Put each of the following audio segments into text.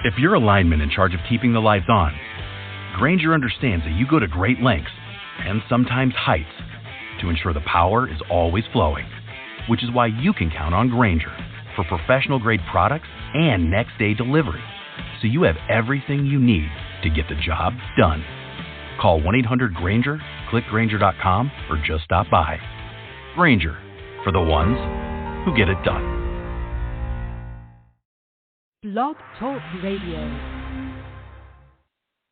If you're a lineman in charge of keeping the lights on, Grainger understands that you go to great lengths, and sometimes heights, to ensure the power is always flowing. Which is why you can count on Grainger for professional-grade products and next-day delivery, so you have everything you need to get the job done. Call 1-800-GRAINGER, click Grainger.com, or just stop by. Grainger, for the ones who get it done. Blog Talk Radio.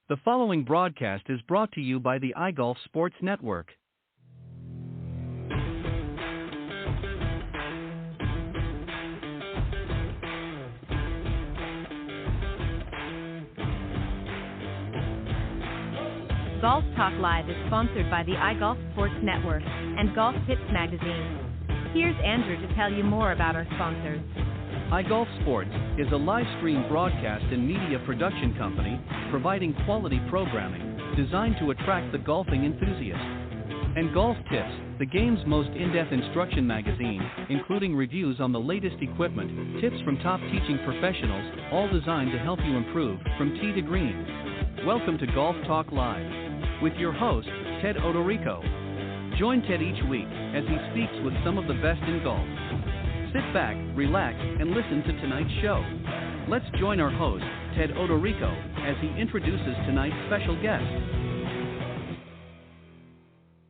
The following broadcast is brought to you by the iGolf Sports Network. Golf Talk Live is sponsored by the iGolf Sports Network and Golf Tips Magazine. Here's Andrew to tell you more about our sponsors. iGolf Sports is a live stream broadcast and media production company providing quality programming designed to attract the golfing enthusiast. And Golf Tips, the game's most in-depth instruction magazine, including reviews on the latest equipment, tips from top teaching professionals, all designed to help you improve from tee to green. Welcome to Golf Talk Live with your host, Ted Odorico. Join Ted each week as he speaks with some of the best in golf. Sit back, relax, and listen to tonight's show. Let's join our host, Ted Odorico, as he introduces tonight's special guest.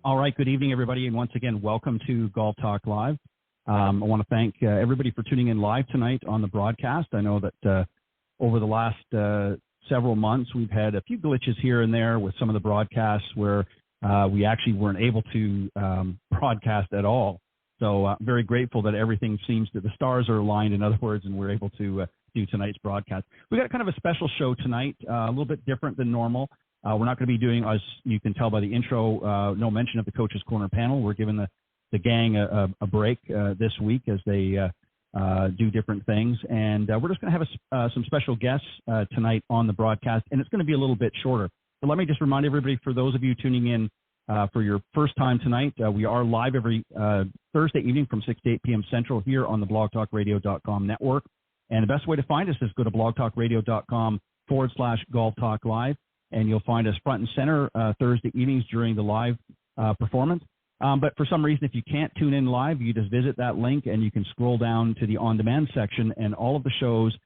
All right, good evening, everybody, and once again, welcome to Golf Talk Live. I want to thank everybody for tuning in live tonight on the broadcast. I know that over the last several months, we've had a few glitches here and there with some of the broadcasts where we actually weren't able to broadcast at all. So I'm very grateful that everything seems that the stars are aligned, in other words, and we're able to do tonight's broadcast. We've got kind of a special show tonight, a little bit different than normal. We're not going to be doing, as you can tell by the intro, no mention of the Coach's Corner panel. We're giving the gang a break this week as they do different things. And we're just going to have some special guests tonight on the broadcast, and it's going to be a little bit shorter. But let me just remind everybody, for those of you tuning in for your first time tonight, we are live every Thursday evening from 6 to 8 p.m. Central here on the blogtalkradio.com network. And the best way to find us is go to blogtalkradio.com/Golf Talk Live, and you'll find us front and center Thursday evenings during the live performance. But for some reason, if you can't tune in live, you just visit that link and you can scroll down to the on-demand section, and all of the shows,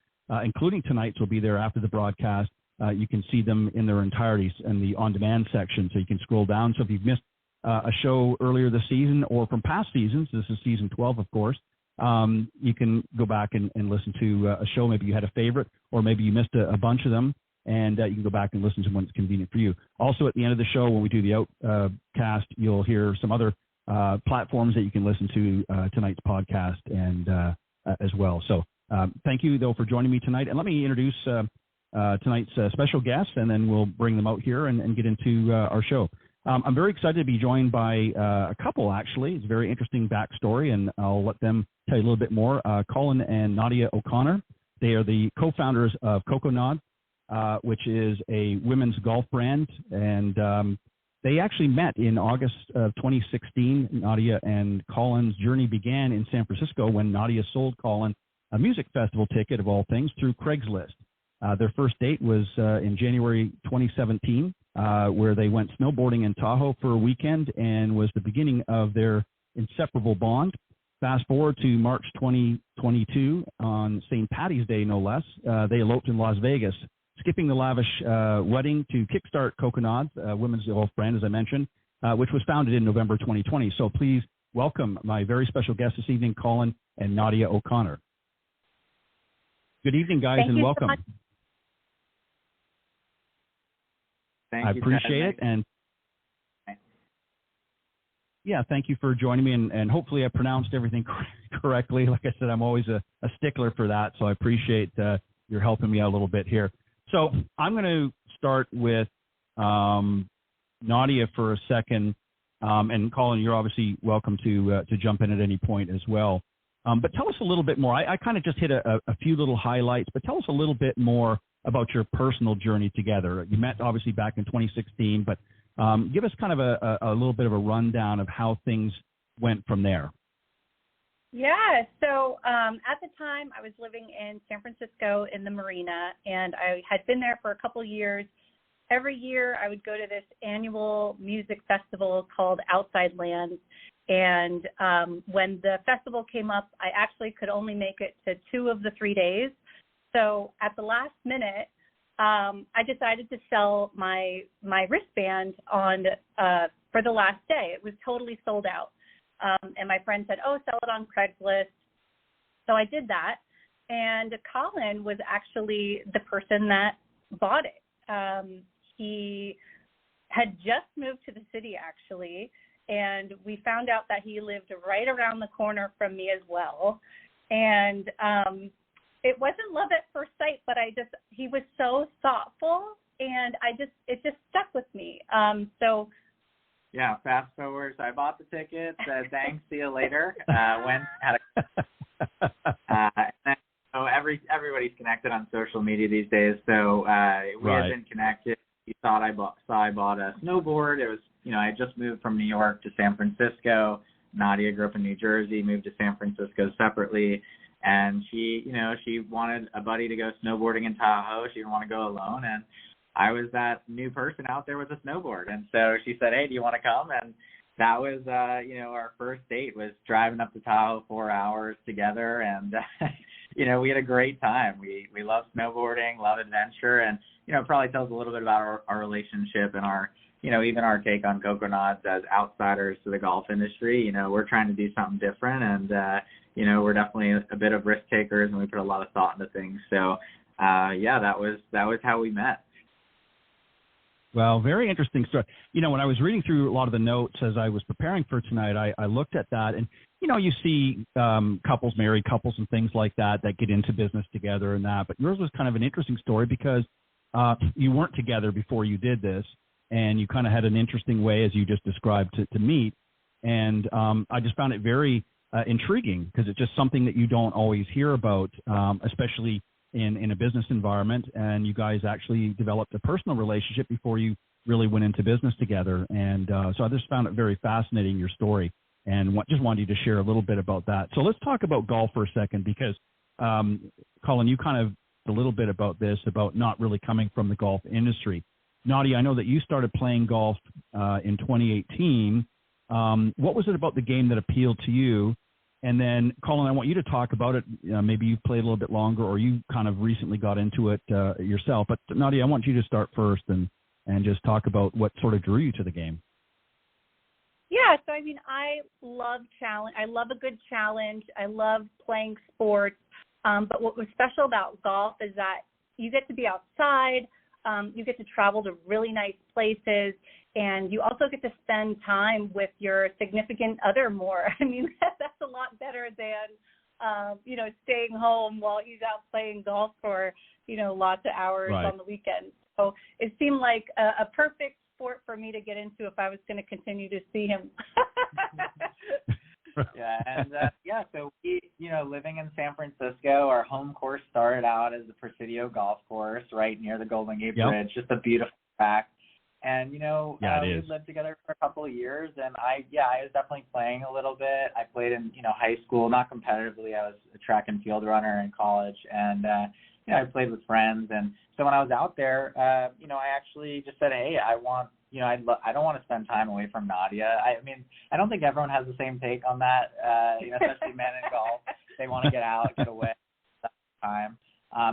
including tonight's, will be there after the broadcast. You can see them in their entirety in the on-demand section, so you can scroll down. So if you've missed a show earlier this season or from past seasons, this is season 12, of course, you can go back and listen to a show. Maybe you had a favorite, or maybe you missed a bunch of them, and you can go back and listen to them when it's convenient for you. Also, at the end of the show, when we do the outcast, you'll hear some other platforms that you can listen to tonight's podcast and as well. So thank you, though, for joining me tonight. And let me introduce tonight's special guests, and then we'll bring them out here and get into our show. I'm very excited to be joined by a couple, actually. It's a very interesting backstory, and I'll let them tell you a little bit more. Colin and Nadia O'Connor. They are the co-founders of Coconads, which is a women's golf brand, and they actually met in August of 2016. Nadia and Colin's journey began in San Francisco when Nadia sold Colin a music festival ticket, of all things, through Craigslist. Their first date was in January 2017, where they went snowboarding in Tahoe for a weekend, and was the beginning of their inseparable bond. Fast forward to March 2022, on St. Paddy's Day, no less, they eloped in Las Vegas, skipping the lavish wedding to kickstart Coconads, a women's golf brand, as I mentioned, which was founded in November 2020. So please welcome my very special guests this evening, Colin and Nadia O'Connor. Good evening, guys, and welcome. So I appreciate it, and yeah, thank you for joining me, and hopefully I pronounced everything correctly. Like I said, I'm always a stickler for that, so I appreciate you're helping me out a little bit here. So I'm going to start with Nadia for a second, and Colin, you're obviously welcome to jump in at any point as well. But tell us a little bit more. I kind of just hit a few little highlights, but tell us a little bit more about your personal journey together. You met obviously back in 2016, but give us kind of a little bit of a rundown of how things went from there. Yeah, so at the time I was living in San Francisco in the Marina, and I had been there for a couple years. Every year I would go to this annual music festival called Outside Lands, and when the festival came up, I actually could only make it to 2 of the 3 days. So at the last minute, I decided to sell my wristband on for the last day. It was totally sold out. And my friend said, oh, sell it on Craigslist. So I did that. And Colin was actually the person that bought it. He had just moved to the city, actually, and we found out that he lived right around the corner from me as well. And it wasn't love at first sight, but he was so thoughtful, and it just stuck with me. Yeah, fast forward. So I bought the tickets. Thanks. See you later. So everybody's connected on social media these days. So we had been connected. He thought I bought a snowboard. It was, I had just moved from New York to San Francisco. Nadia grew up in New Jersey, moved to San Francisco separately. And she wanted a buddy to go snowboarding in Tahoe. She didn't want to go alone. And I was that new person out there with a snowboard. And so she said, hey, do you want to come? And that was, our first date was driving up to Tahoe 4 hours together. And, we had a great time. We love snowboarding, love adventure. And, it probably tells a little bit about our relationship and our, even our take on Coconads as outsiders to the golf industry. We're trying to do something different. And, we're definitely a bit of risk takers, and we put a lot of thought into things. So, that was how we met. Well, very interesting story. When I was reading through a lot of the notes as I was preparing for tonight, I looked at that, and, you see couples, married couples and things like that get into business together and that. But yours was kind of an interesting story because you weren't together before you did this, and you kind of had an interesting way, as you just described, to meet. And I just found it very intriguing because it's just something that you don't always hear about, especially in a business environment. And you guys actually developed a personal relationship before you really went into business together. And so I just found it very fascinating, your story, and just wanted you to share a little bit about that. So let's talk about golf for a second, because Colin, you kind of a little bit about this, about not really coming from the golf industry. Nadia, I know that you started playing golf in 2018. What was it about the game that appealed to you? And then, Colin, I want you to talk about it. Maybe you played a little bit longer, or you kind of recently got into it yourself. But Nadia, I want you to start first and just talk about what sort of drew you to the game. Yeah, so I love challenge. I love a good challenge. I love playing sports. But what was special about golf is that you get to be outside. You get to travel to really nice places, and you also get to spend time with your significant other more. That's a lot better than, staying home while he's out playing golf for, lots of hours on the weekend. So it seemed like a perfect sport for me to get into if I was going to continue to see him. Yeah, and so we, living in San Francisco, our home course started out as the Presidio Golf Course right near the Golden Gate Bridge, just a beautiful track. And, we lived together for a couple of years, and I was definitely playing a little bit. I played in, high school, not competitively. I was a track and field runner in college, and, I played with friends. And so when I was out there, I actually just said, hey, I want, I don't want to spend time away from Nadia. I don't think everyone has the same take on that, especially men in golf. They want to get out, get away time.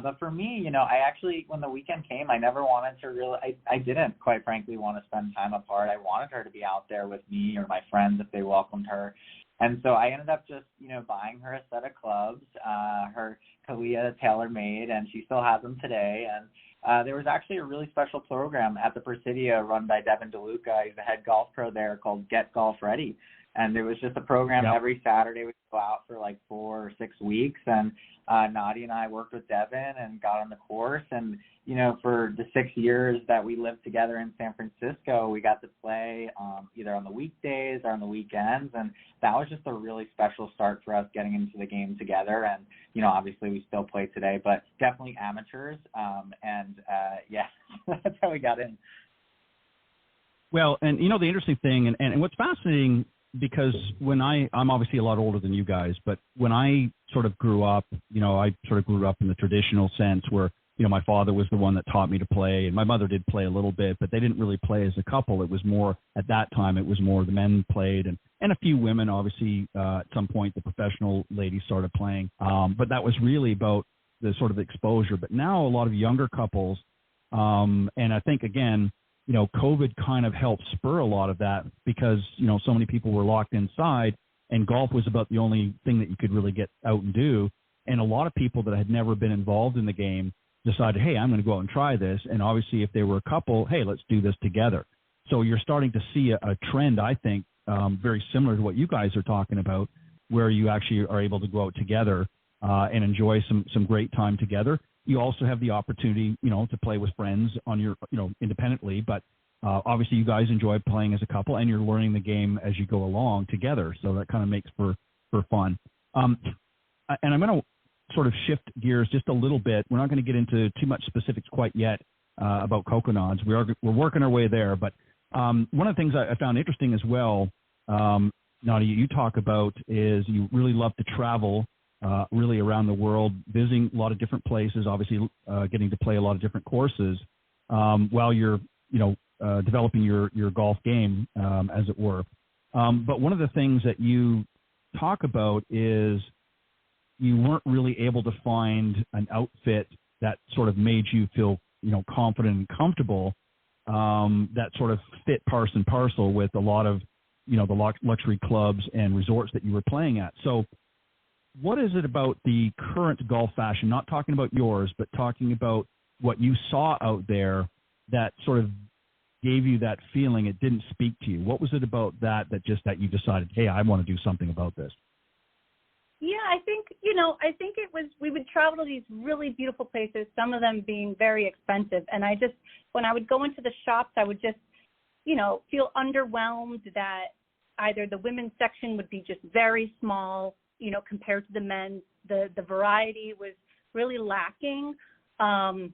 But for me, I actually, when the weekend came, I never wanted to really, I didn't, quite frankly, want to spend time apart. I wanted her to be out there with me or my friends if they welcomed her. And so I ended up just, buying her a set of clubs, her Kalia TaylorMade, and she still has them today. And there was actually a really special program at the Presidio run by Devin DeLuca. He's the head golf pro there, called Get Golf Ready. And there was just a program every Saturday. We'd go out for like 4 or 6 weeks. And Nadia and I worked with Devin and got on the course. And, for the 6 years that we lived together in San Francisco, we got to play either on the weekdays or on the weekends. And that was just a really special start for us getting into the game together. And, obviously we still play today, but definitely amateurs. That's how we got in. Well, and the interesting thing, and what's fascinating because when I'm obviously a lot older than you guys, but when I sort of grew up, I sort of grew up in the traditional sense where, my father was the one that taught me to play, and my mother did play a little bit, but they didn't really play as a couple. It was more, at that time, it was more the men played, and a few women, obviously, at some point, the professional ladies started playing. But that was really about the sort of exposure. But now a lot of younger couples, and I think, again, COVID kind of helped spur a lot of that because, so many people were locked inside, and golf was about the only thing that you could really get out and do. And a lot of people that had never been involved in the game decided, hey, I'm going to go out and try this. And obviously, if they were a couple, hey, let's do this together. So you're starting to see a trend, I think, very similar to what you guys are talking about, where you actually are able to go out together and enjoy some great time together. You also have the opportunity, to play with friends on your, independently. But obviously, you guys enjoy playing as a couple, and you're learning the game as you go along together. So that kind of makes for fun. And I'm going to sort of shift gears just a little bit. We're not going to get into too much specifics quite yet about Coconads. We're working our way there. But one of the things I found interesting as well, Nadia, you talk about is you really love to travel really around the world, visiting a lot of different places, obviously getting to play a lot of different courses while you're, developing your golf game, as it were. But one of the things that you talk about is you weren't really able to find an outfit that sort of made you feel, confident and comfortable, that sort of fit parts and parcel with a lot of, the luxury clubs and resorts that you were playing at. So what is it about the current golf fashion, not talking about yours, but talking about what you saw out there that sort of gave you that feeling it didn't speak to you? What was it about that you decided, hey, I want to do something about this? Yeah, I think it was, we would travel to these really beautiful places, some of them being very expensive. And when I would go into the shops, I would just, feel underwhelmed that either the women's section would be just very small, compared to the men's. The variety was really lacking. And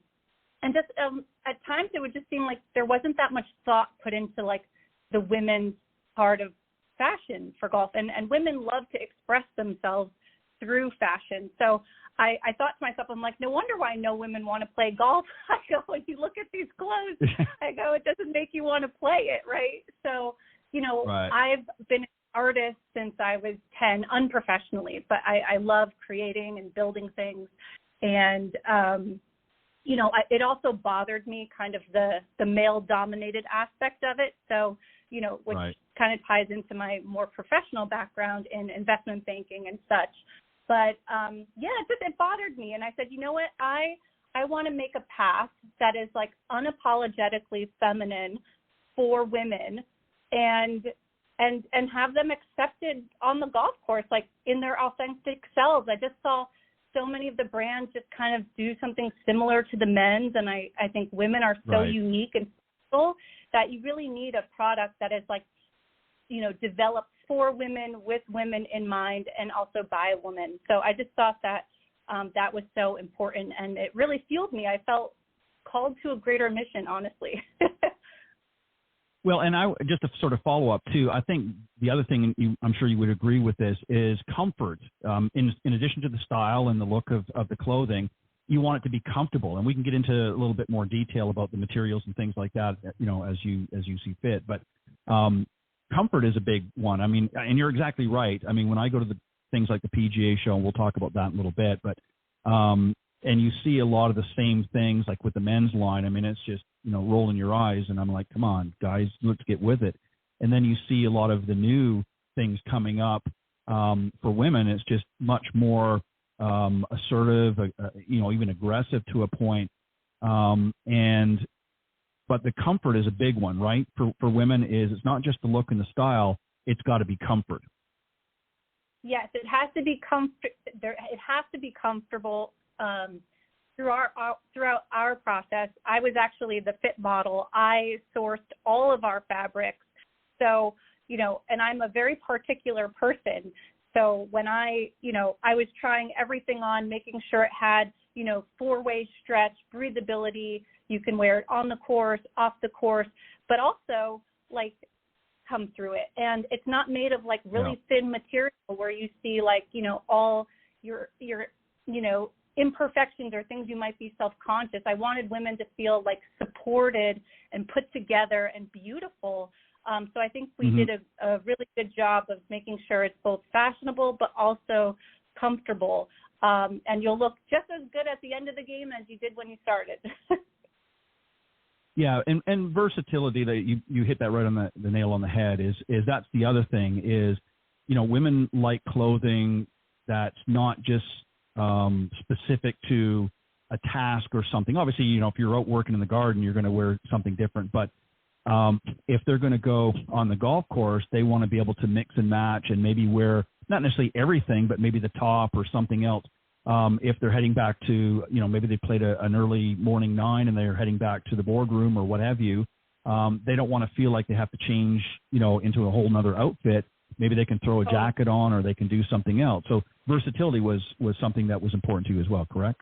just at times it would just seem like there wasn't that much thought put into like the women's part of fashion for golf, and women love to express themselves through fashion. So I thought to myself, I'm like, no wonder why no women want to play golf. I go, when you look at these clothes, I go, it doesn't make you want to play it, right? So, right. I've been an artist since I was 10, unprofessionally, but I love creating and building things. And, it also bothered me, kind of the male-dominated aspect of it. So, which right. kind of ties into my more professional background in investment banking and such. But, it bothered me. And I said, you know what, I want to make a path that is like unapologetically feminine for women and have them accepted on the golf course, like in their authentic selves. I just saw so many of the brands just kind of do something similar to the men's. And I think women are so right. unique and special that you really need a product that is like, developed for women, with women in mind, and also by a woman. So I just thought that that was so important, and it really fueled me. I felt called to a greater mission, honestly. Well, and just to sort of follow up too, I think the other thing, and I'm sure you would agree with this, is comfort. In addition to the style and the look of the clothing, you want it to be comfortable, and we can get into a little bit more detail about the materials and things like that, as you see fit. But comfort is a big one. I mean, and you're exactly right. I mean, when I go to the things like the PGA show, and we'll talk about that in a little bit, but and you see a lot of the same things like with the men's line. I mean, it's just, rolling your eyes, and I'm like, come on, guys, let's get with it. And then you see a lot of the new things coming up for women. It's just much more assertive, even aggressive to a point. But the comfort is a big one, right? For women it's not just the look and the style, it's got to be comfort. Yes, it has to be it has to be comfortable. Throughout our process, I was actually the fit model. I sourced all of our fabrics. So, and I'm a very particular person. So when I was trying everything on, making sure it had, 4-way stretch, breathability. You can wear it on the course, off the course, but also like come through it. And it's not made of like really thin material where you see like, you know, all your, you know, imperfections or things you might be self-conscious. I wanted women to feel like supported and put together and beautiful. So I think we did a really good job of making sure it's both fashionable but also comfortable. And you'll look just as good at the end of the game as you did when you started. Yeah, and versatility, that you hit that right on the nail on the head, is that's the other thing is, you know, women like clothing that's not just specific to a task or something. Obviously, you know, if you're out working in the garden, you're going to wear something different. But if they're going to go on the golf course, they want to be able to mix and match and maybe wear not necessarily everything, but maybe the top or something else. If they're heading back to, you know, maybe they played an early morning 9 and they're heading back to the boardroom or what have you, they don't want to feel like they have to change, you know, into a whole nother outfit. Maybe they can throw a jacket on or they can do something else. So versatility was something that was important to you as well, correct?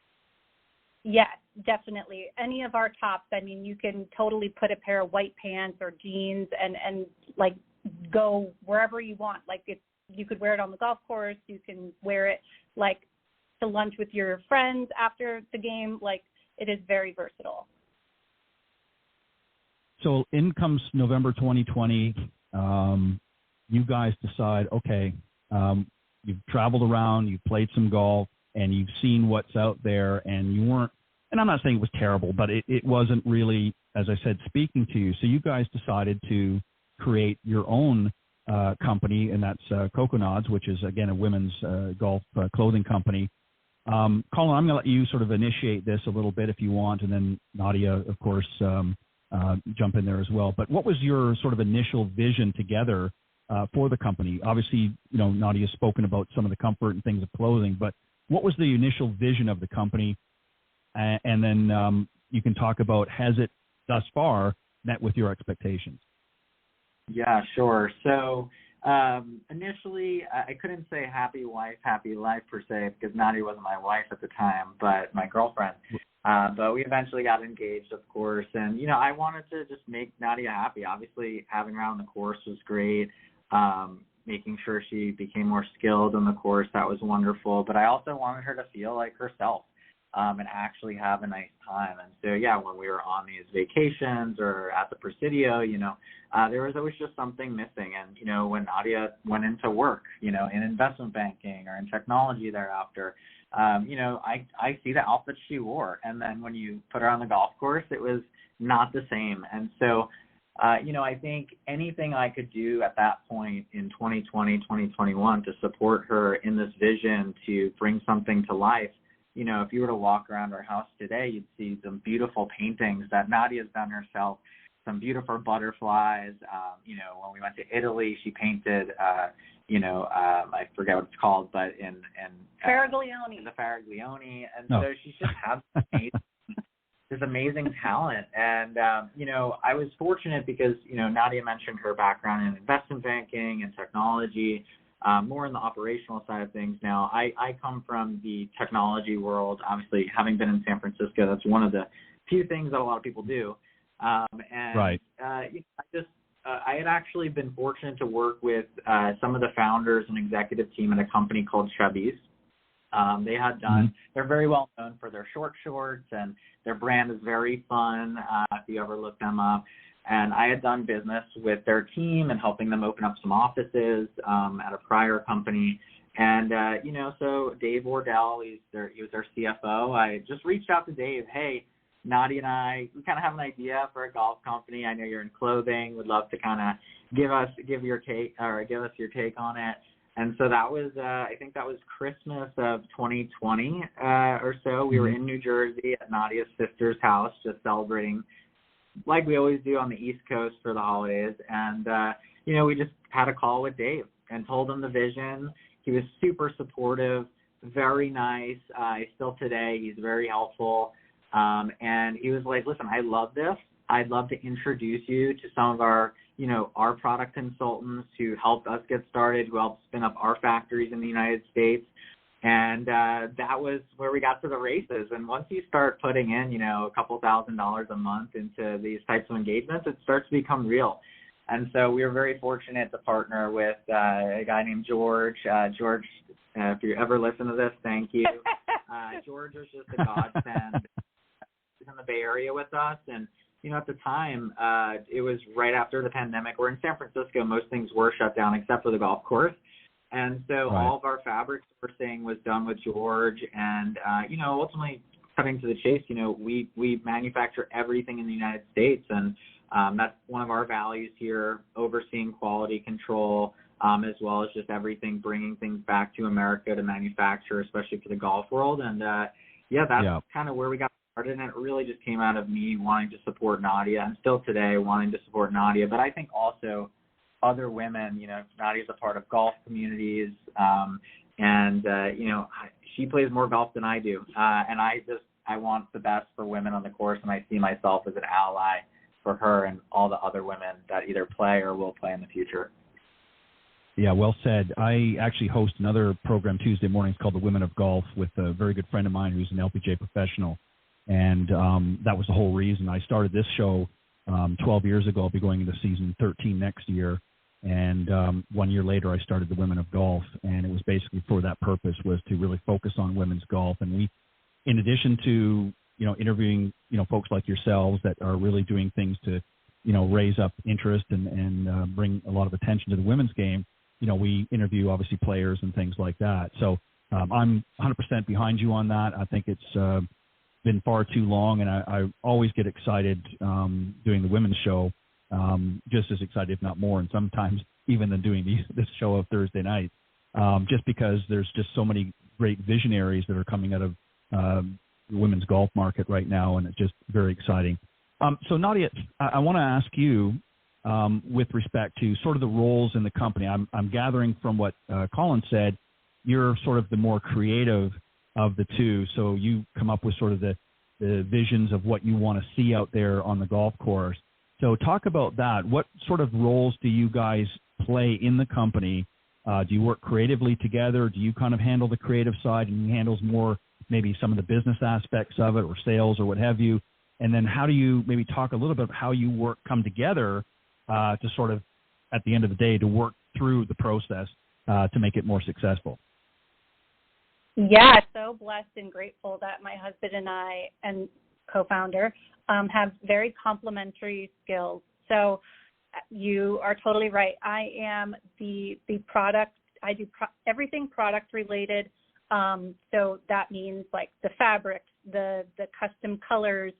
Yes, definitely. Any of our tops, I mean, you can totally put a pair of white pants or jeans and like go wherever you want. Like you could wear it on the golf course. You can wear it like to lunch with your friends after the game. Like it is very versatile. So in comes November 2020. You guys decide, okay, you've traveled around, you've played some golf, and you've seen what's out there, and you weren't, and I'm not saying it was terrible, but it wasn't really, as I said, speaking to you. So you guys decided to create your own company, and that's Coconads, which is, again, a women's golf clothing company. Colin, I'm going to let you sort of initiate this a little bit if you want, and then Nadia, of course, jump in there as well. But what was your sort of initial vision together for the company? Obviously, you know, Nadia's spoken about some of the comfort and things of clothing, but what was the initial vision of the company? And then you can talk about, has it thus far met with your expectations? Yeah, sure. So initially, I couldn't say happy wife, happy life per se, because Nadia wasn't my wife at the time, but my girlfriend. But we eventually got engaged, of course. And, you know, I wanted to just make Nadia happy. Obviously, having her on the course was great. Making sure she became more skilled on the course, that was wonderful. But I also wanted her to feel like herself and actually have a nice time. And so, yeah, when we were on these vacations or at the Presidio, you know, there was always just something missing. And, you know, when Nadia went into work, you know, in investment banking or in technology thereafter, you know, I see the outfits she wore. And then when you put her on the golf course, it was not the same. And so, you know, I think anything I could do at that point in 2020, 2021 to support her in this vision to bring something to life. You know, if you were to walk around our house today, you'd see some beautiful paintings that Nadia's done herself, some beautiful butterflies. You know, when we went to Italy, she painted, you know, I forget what it's called, but in Faraglione. The Faraglione. And so she just has this amazing talent. And, you know, I was fortunate because, you know, Nadia mentioned her background in investment banking and technology, more in the operational side of things. Now, I come from the technology world. Obviously, having been in San Francisco, that's one of the few things that a lot of people do. And right. You know, I had actually been fortunate to work with some of the founders and executive team at a company called Chubby's. They had done, they're very well known for their short shorts, and their brand is very fun if you ever look them up. And I had done business with their team and helping them open up some offices at a prior company. And, you know, so Dave Wardell, he was their CFO. I just reached out to Dave, hey, Nadia and I, we kind of have an idea for a golf company. I know you're in clothing. Would love to kind of give us your take on it. And so that was, I think that was Christmas of 2020 or so. We were in New Jersey at Nadia's sister's house, just celebrating like we always do on the East Coast for the holidays. And, you know, we just had a call with Dave and told him the vision. He was super supportive, very nice. Still today, he's very helpful. And he was like, listen, I love this. I'd love to introduce you to some of our, you know, our product consultants who helped us get started, who helped spin up our factories in the United States. And that was where we got to the races. And once you start putting in, you know, a couple $1,000s a month into these types of engagements, it starts to become real. And so we were very fortunate to partner with a guy named George. George, if you ever listen to this, thank you. George was just a godsend. He's in the Bay Area with us, and at the time, it was right after the pandemic. We're in San Francisco. Most things were shut down except for the golf course. And so all of our fabric sourcing was done with George. And, ultimately, cutting to the chase, we manufacture everything in the United States. And that's one of our values here, overseeing quality control, as well as just everything, bringing things back to America to manufacture, especially for the golf world. And, that's kind of where we got started. And it really just came out of me wanting to support Nadia, and still today wanting to support Nadia. But I think also other women, Nadia's a part of golf communities, she plays more golf than I do. And I want the best for women on the course, and I see myself as an ally for her and all the other women that either play or will play in the future. Yeah, well said. I actually host another program Tuesday mornings called The Women of Golf with a very good friend of mine who's an LPGA professional. And that was the whole reason I started this show 12 years ago. I'll be going into season 13 next year. And 1 year later, I started the Women of Golf. And it was basically for that purpose, was to really focus on women's golf. And we, in addition to, interviewing, folks like yourselves that are really doing things to, raise up interest and bring a lot of attention to the women's game, we interview obviously players and things like that. So I'm 100% behind you on that. I think it's been far too long, and I always get excited doing the women's show, just as excited, if not more, and sometimes even than doing this show of Thursday night, just because there's just so many great visionaries that are coming out of the women's golf market right now, and it's just very exciting. So Nadia, I want to ask you, with respect to sort of the roles in the company. I'm gathering from what Colin said, you're sort of the more creative of the two, so you come up with sort of the visions of what you want to see out there on the golf course. So talk about that. What sort of roles do you guys play in the company? Do you work creatively together? Do you kind of handle the creative side and he handles more maybe some of the business aspects of it or sales or what have you? And then how do you maybe talk a little bit about how you come together to sort of, at the end of the day, to work through the process to make it more successful? Yeah, so blessed and grateful that my husband and I and co-founder have very complementary skills. So you are totally right. I am the product. I do everything product related. So that means like the fabrics, the custom colors,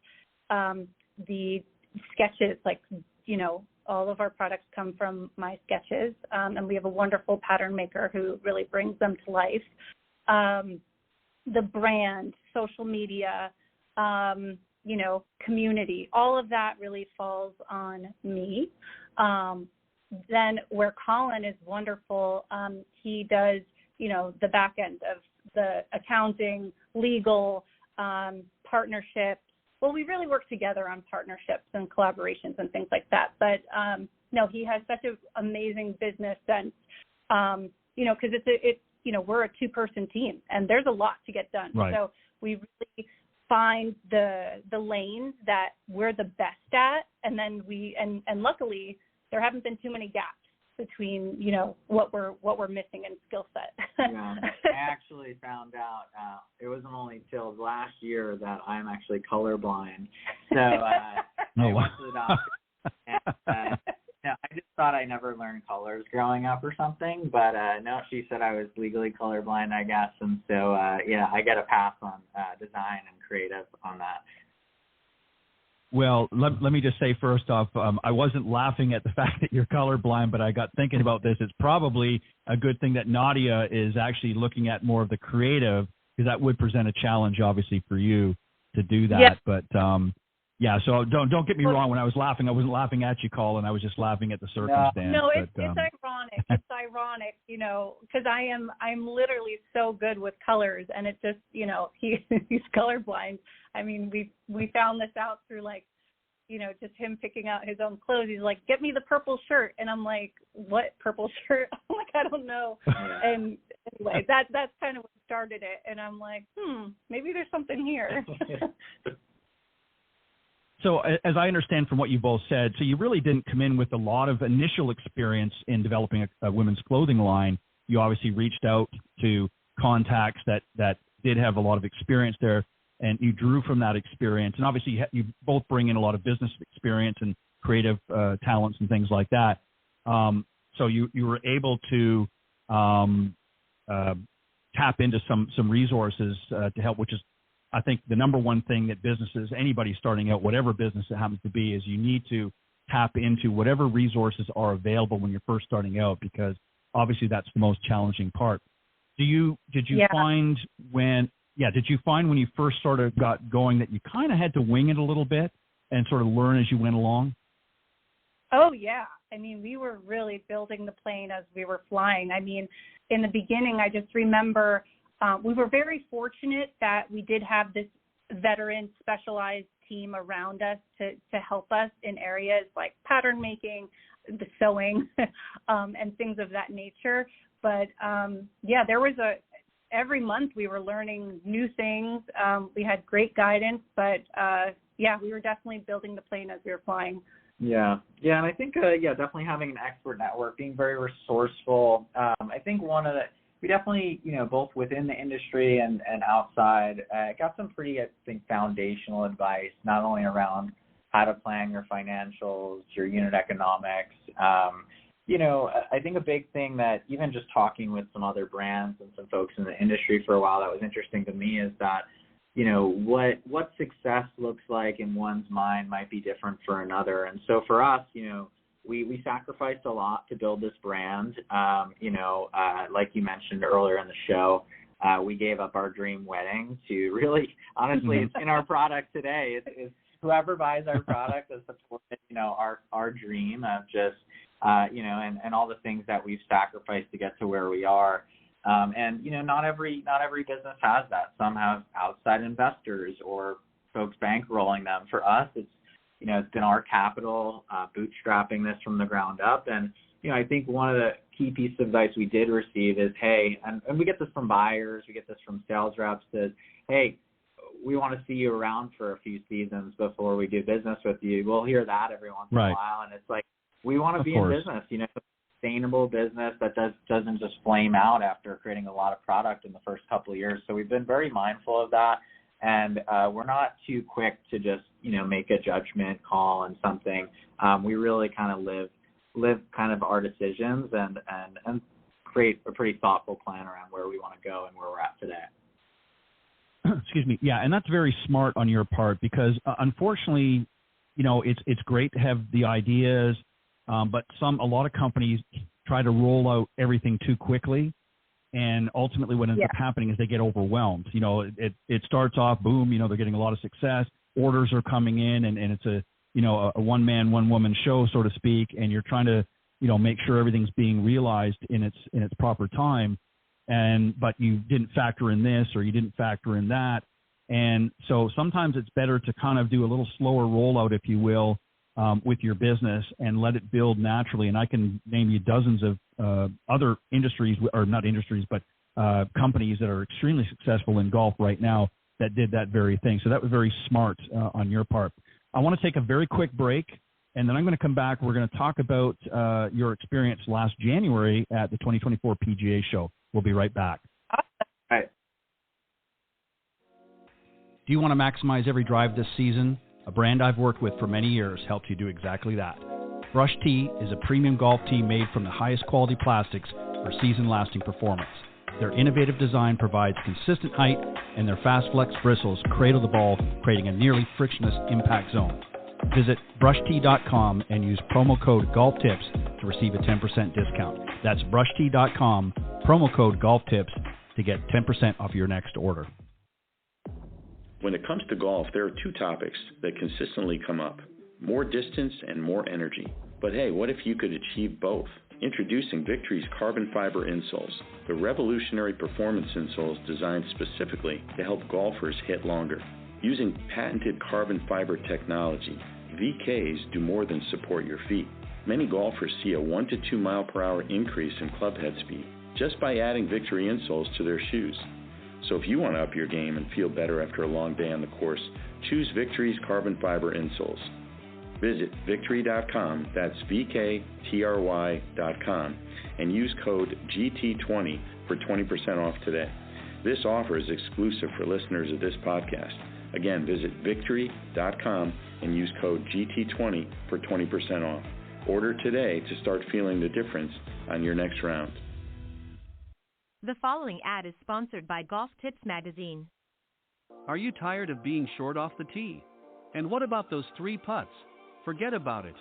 the sketches, like, all of our products come from my sketches. And we have a wonderful pattern maker who really brings them to life. The brand, social media, community, all of that really falls on me. Then where Colin is wonderful, he does, the back end of the accounting, legal, partnerships. Well, we really work together on partnerships and collaborations and things like that. But, no, he has such an amazing business sense, because it's we're a two-person team, and there's a lot to get done. Right. So we really find the lanes that we're the best at, and then and luckily there haven't been too many gaps between what we're missing in skill set. Yeah, I actually found out it wasn't only till last year that I'm actually colorblind. So I went to the doctor, and I just thought I never learned colors growing up or something, but no, she said I was legally colorblind, I guess, and so I get a pass on design and creative on that. Well, let me just say first off, I wasn't laughing at the fact that you're colorblind, but I got thinking about this. It's probably a good thing that Nadia is actually looking at more of the creative, because that would present a challenge, obviously, for you to do that. Yep. But yeah, so don't get me wrong. When I was laughing, I wasn't laughing at you, Colin. I was just laughing at the circumstance. No, it's ironic. It's ironic, because I'm literally so good with colors, and it's just, he's colorblind. I mean, we found this out through just him picking out his own clothes. He's like, "Get me the purple shirt," and I'm like, "What purple shirt?" I'm like, "I don't know." And anyway, that's kind of what started it, and I'm like, maybe there's something here. So as I understand from what you both said, so you really didn't come in with a lot of initial experience in developing a women's clothing line. You obviously reached out to contacts that did have a lot of experience there, and you drew from that experience. And obviously you both bring in a lot of business experience and creative talents and things like that. So you were able to tap into some resources to help, which is, I think, the number one thing that businesses, anybody starting out, whatever business it happens to be, is you need to tap into whatever resources are available when you're first starting out, because obviously that's the most challenging part. Did you find when you first got going that you kind of had to wing it a little bit and sort of learn as you went along? Oh, yeah. I mean, we were really building the plane as we were flying. I mean, in the beginning, I just remember we were very fortunate that we did have this veteran specialized team around us to help us in areas like pattern making, the sewing, and things of that nature. But there was every month we were learning new things. We had great guidance, but we were definitely building the plane as we were flying. Yeah, and I think definitely having an expert network, being very resourceful. I think we definitely, both within the industry and outside, got some pretty, I think, foundational advice, not only around how to plan your financials, your unit economics. I think a big thing that even just talking with some other brands and some folks in the industry for a while that was interesting to me is that, what success looks like in one's mind might be different for another. And so for us, we sacrificed a lot to build this brand. Like you mentioned earlier in the show, we gave up our dream wedding to really, honestly, it's in our product today. It's whoever buys our product has supported, our dream of just, and all the things that we've sacrificed to get to where we are. Not every business has that. Some have outside investors or folks bankrolling them. For us, it's been our capital, bootstrapping this from the ground up. And, I think one of the key pieces of advice we did receive is, hey, and we get this from buyers, we get this from sales reps, is, hey, we want to see you around for a few seasons before we do business with you. We'll hear that every once in a while. And it's like, we want to be in business, sustainable business that doesn't just flame out after creating a lot of product in the first couple of years. So we've been very mindful of that. And we're not too quick to just, make a judgment call on something. We really kind of live kind of our decisions and create a pretty thoughtful plan around where we want to go and where we're at today. Excuse me. Yeah, and that's very smart on your part because, unfortunately, it's great to have the ideas, but a lot of companies try to roll out everything too quickly. And ultimately what ends up happening is they get overwhelmed. It starts off, boom, they're getting a lot of success. Orders are coming in and it's a one-man, one-woman show, so to speak. And you're trying to, make sure everything's being realized in its proper time. But you didn't factor in this or you didn't factor in that. And so sometimes it's better to kind of do a little slower rollout, if you will, with your business and let it build naturally. And I can name you dozens of other industries, or not industries, but companies that are extremely successful in golf right now that did that very thing. So that was very smart on your part. I want to take a very quick break, and then I'm going to come back. We're going to talk about your experience last January at the 2024 PGA show. We'll be right back. All right. Do you want to maximize every drive this season? A brand I've worked with for many years helps you do exactly that. Brush Tee is a premium golf tee made from the highest quality plastics for season-lasting performance. Their innovative design provides consistent height, and their fast flex bristles cradle the ball, creating a nearly frictionless impact zone. Visit brushtee.com and use promo code GolfTips to receive a 10% discount. That's brushtee.com, promo code GolfTips to get 10% off your next order. When it comes to golf, there are two topics that consistently come up: more distance and more energy. But hey, what if you could achieve both? Introducing Victory's carbon fiber insoles, the revolutionary performance insoles designed specifically to help golfers hit longer. Using patented carbon fiber technology, VKs do more than support your feet. Many golfers see a 1 to 2 mile per hour increase in club head speed just by adding Victory insoles to their shoes. So if you want to up your game and feel better after a long day on the course, choose Victory's carbon fiber insoles. Visit Victory.com, that's VKTRY.com, and use code GT20 for 20% off today. This offer is exclusive for listeners of this podcast. Again, visit Victory.com and use code GT20 for 20% off. Order today to start feeling the difference on your next round. The following ad is sponsored by Golf Tips Magazine. Are you tired of being short off the tee? And what about those 3 putts? Forget about it.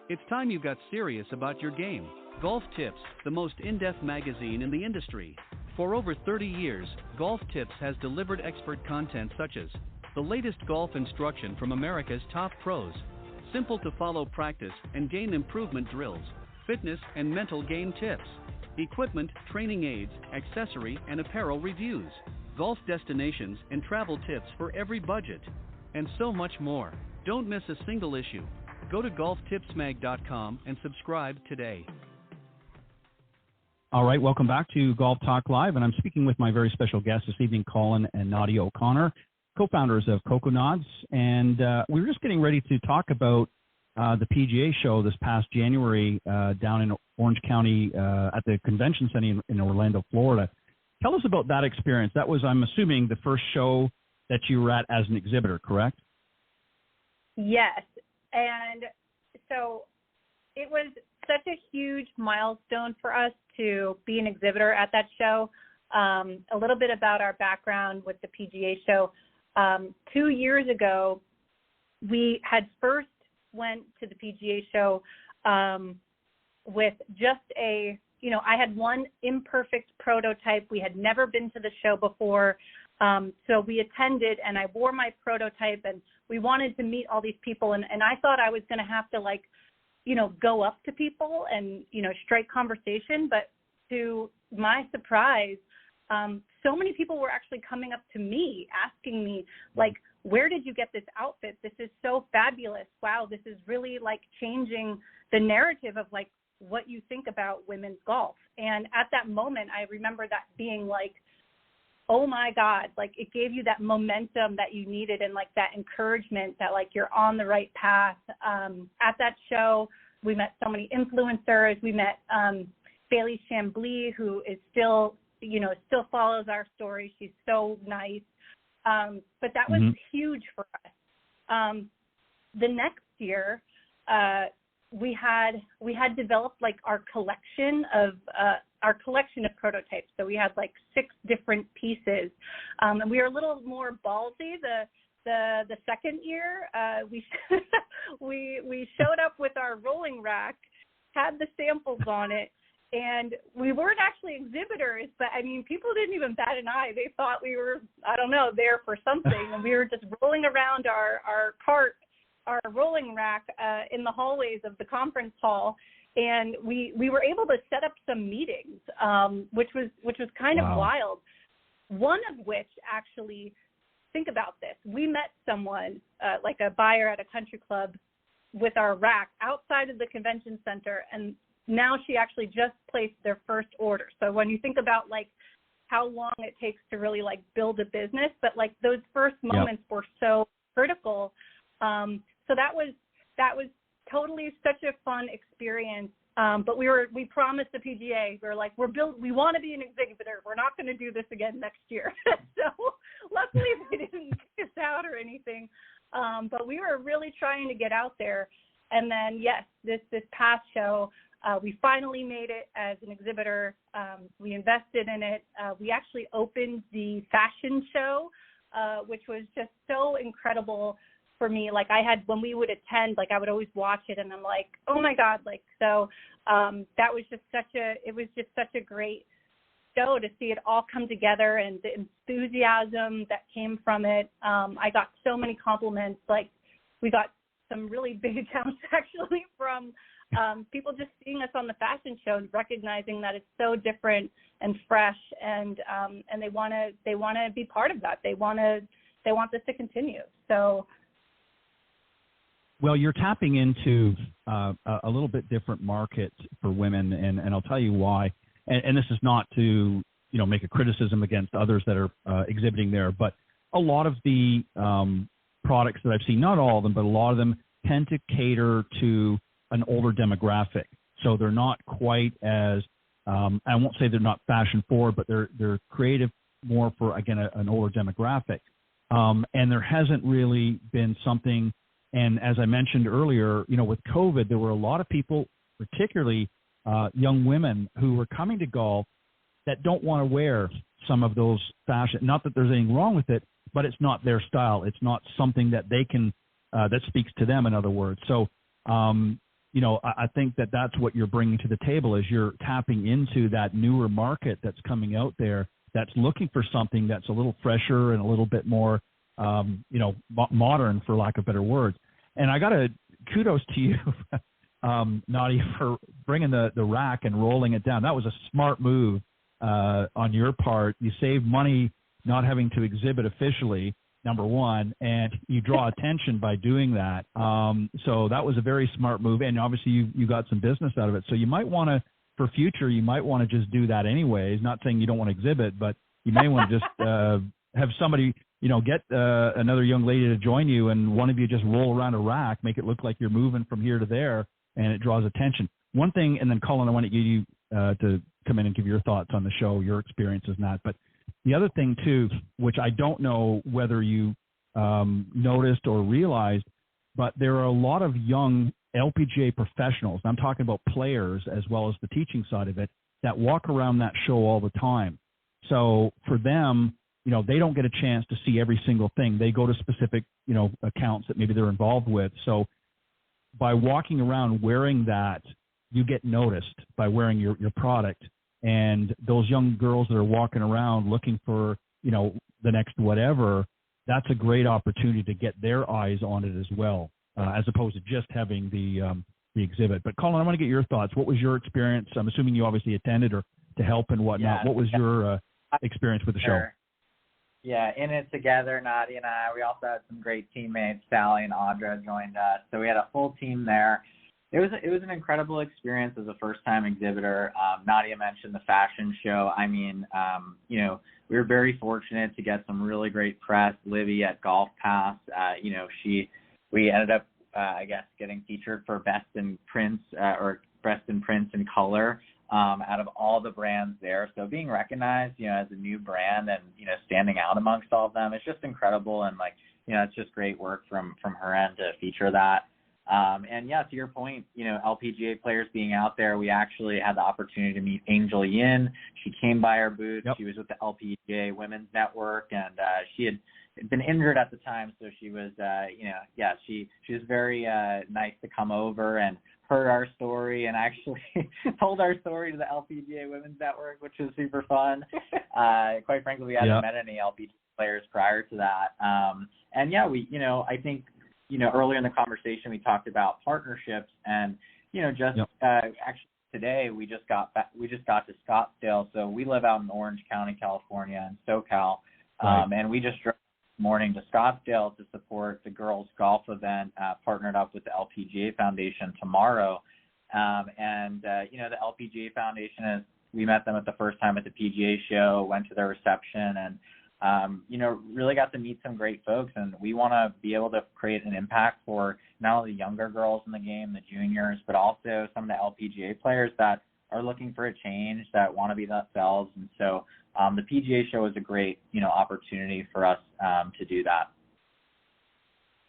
It's time you got serious about your game. Golf Tips, the most in-depth magazine in the industry. For over 30 years, Golf Tips has delivered expert content such as the latest golf instruction from America's top pros, simple to follow practice and gain improvement drills, fitness and mental game tips, equipment, training aids, accessory and apparel reviews, golf destinations and travel tips for every budget, and so much more. Don't miss a single issue. Go to golftipsmag.com and subscribe today. All right, welcome back to Golf Talk Live, and I'm speaking with my very special guests this evening, Colin and Nadia O'Connor, co-founders of Coconads, and we were just getting ready to talk about the PGA show this past January down in Orange County at the Convention Center in Orlando, Florida. Tell us about that experience. That was, I'm assuming, the first show that you were at as an exhibitor, correct? Yes. And so it was such a huge milestone for us to be an exhibitor at that show. A little bit about our background with the PGA show. 2 years ago, we had first went to the PGA show with just I had one imperfect prototype. We had never been to the show before. So we attended, and I wore my prototype, and we wanted to meet all these people. And I thought I was going to have to, go up to people and, strike conversation. But to my surprise, so many people were actually coming up to me, asking me, where did you get this outfit? This is so fabulous. Wow, this is really, changing the narrative of, what you think about women's golf. And at that moment, I remember that being oh my God, it gave you that momentum that you needed and that encouragement that you're on the right path. At that show, we met so many influencers. We met Bailey Chambly, who is still follows our story. She's so nice. But that was huge for us. The next year, we had developed our collection of prototypes. So we had 6 different pieces, and we were a little more ballsy. The second year, we showed up with our rolling rack, had the samples on it, and we weren't actually exhibitors. But people didn't even bat an eye. They thought we were, there for something, and we were just rolling around our cart, our rolling rack in the hallways of the conference hall, and we were able to set up some meetings, which was kind of wild. One of which, actually, think about this, we met someone, a buyer at a country club, with our rack outside of the convention center, and now she actually just placed their first order. So when you think about how long it takes to really build a business, but those first moments were so critical. So that was totally such a fun experience. But we promised the PGA, we want to be an exhibitor. We're not going to do this again next year. So luckily they didn't kick us out or anything. But we were really trying to get out there. And then, yes, this past show, we finally made it as an exhibitor. We invested in it. We actually opened the fashion show, which was just so incredible for me. When we would attend, I would always watch it, and I'm oh my God, so that was just such a great show to see it all come together, and the enthusiasm that came from it. I got so many compliments. We got some really big accounts actually from people just seeing us on the fashion show and recognizing that it's so different and fresh, and they want to be part of that. They want this to continue. So. Well, you're tapping into a little bit different market for women, and I'll tell you why. And this is not to make a criticism against others that are exhibiting there, but a lot of the products that I've seen, not all of them, but a lot of them tend to cater to an older demographic. So they're not quite as, I won't say they're not fashion forward, but they're creative more for, again, an older demographic. And there hasn't really been something, and as I mentioned earlier, with COVID, there were a lot of people, particularly young women, who were coming to golf that don't want to wear some of those fashion. Not that there's anything wrong with it, but it's not their style. It's not something that they can, that speaks to them, in other words. So, I think that that's what you're bringing to the table, is you're tapping into that newer market that's coming out there that's looking for something that's a little fresher and a little bit more, modern, for lack of better words. And I got to kudos to you, Nadia, for bringing the rack and rolling it down. That was a smart move on your part. You save money not having to exhibit officially, number one, and you draw attention by doing that. So that was a very smart move, and obviously you got some business out of it. So you might want to, for future, you might want to just do that anyways. Not saying you don't want to exhibit, but you may want to just have somebody, get another young lady to join you, and one of you just roll around a rack, make it look like you're moving from here to there, and it draws attention. One thing, and then Colin, I want to get you to come in and give your thoughts on the show, your experiences in that. But the other thing too, which I don't know whether you noticed or realized, but there are a lot of young LPGA professionals, I'm talking about players as well as the teaching side of it, that walk around that show all the time. So for them, they don't get a chance to see every single thing. They go to specific, accounts that maybe they're involved with. So by walking around wearing that, you get noticed by wearing your product. And those young girls that are walking around looking for, the next whatever, that's a great opportunity to get their eyes on it as well, as opposed to just having the exhibit. But Colin, I want to get your thoughts. What was your experience? I'm assuming you obviously attended or to help and whatnot. Yeah. What was your experience with the show? Yeah, in it together, Nadia and I. We also had some great teammates. Sally and Audra joined us, so we had a full team there. It was an incredible experience as a first-time exhibitor. Nadia mentioned the fashion show. I mean, we were very fortunate to get some really great press. Livy at Golf Pass, we ended up, getting featured for Best in Prints or Best in Prints and Color out of all the brands there. So being recognized, as a new brand and, standing out amongst all of them, it's just incredible. And it's just great work from her end to feature that. And yeah, to your point, LPGA players being out there, we actually had the opportunity to meet Angel Yin. She came by our booth. Yep. She was with the LPGA Women's Network, and she had been injured at the time, so she was, she was very nice to come over and heard our story and actually told our story to the LPGA Women's Network, which was super fun. Quite frankly, we hadn't met any LPGA players prior to that. And yeah, I think, earlier in the conversation, we talked about partnerships, and actually today we just got to Scottsdale. So we live out in Orange County, California, in SoCal, right. And we just drove this morning to Scottsdale to support the girls' golf event, partnered up with the LPGA Foundation tomorrow. The LPGA Foundation we met them at the first time at the PGA show, went to their reception, and really got to meet some great folks, and we want to be able to create an impact for not only younger girls in the game, the juniors, but also some of the LPGA players that are looking for a change, that want to be themselves. And so the PGA show is a great, opportunity for us to do that.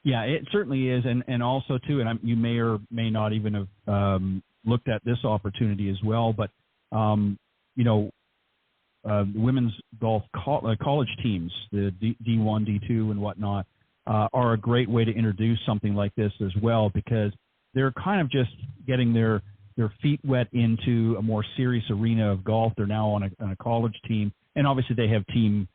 Yeah, it certainly is. And also, too, and you may or may not even have looked at this opportunity as well, but, women's golf college teams, the D1, D2, and whatnot, are a great way to introduce something like this as well, because they're kind of just getting their feet wet into a more serious arena of golf. They're now on a college team, and obviously they have team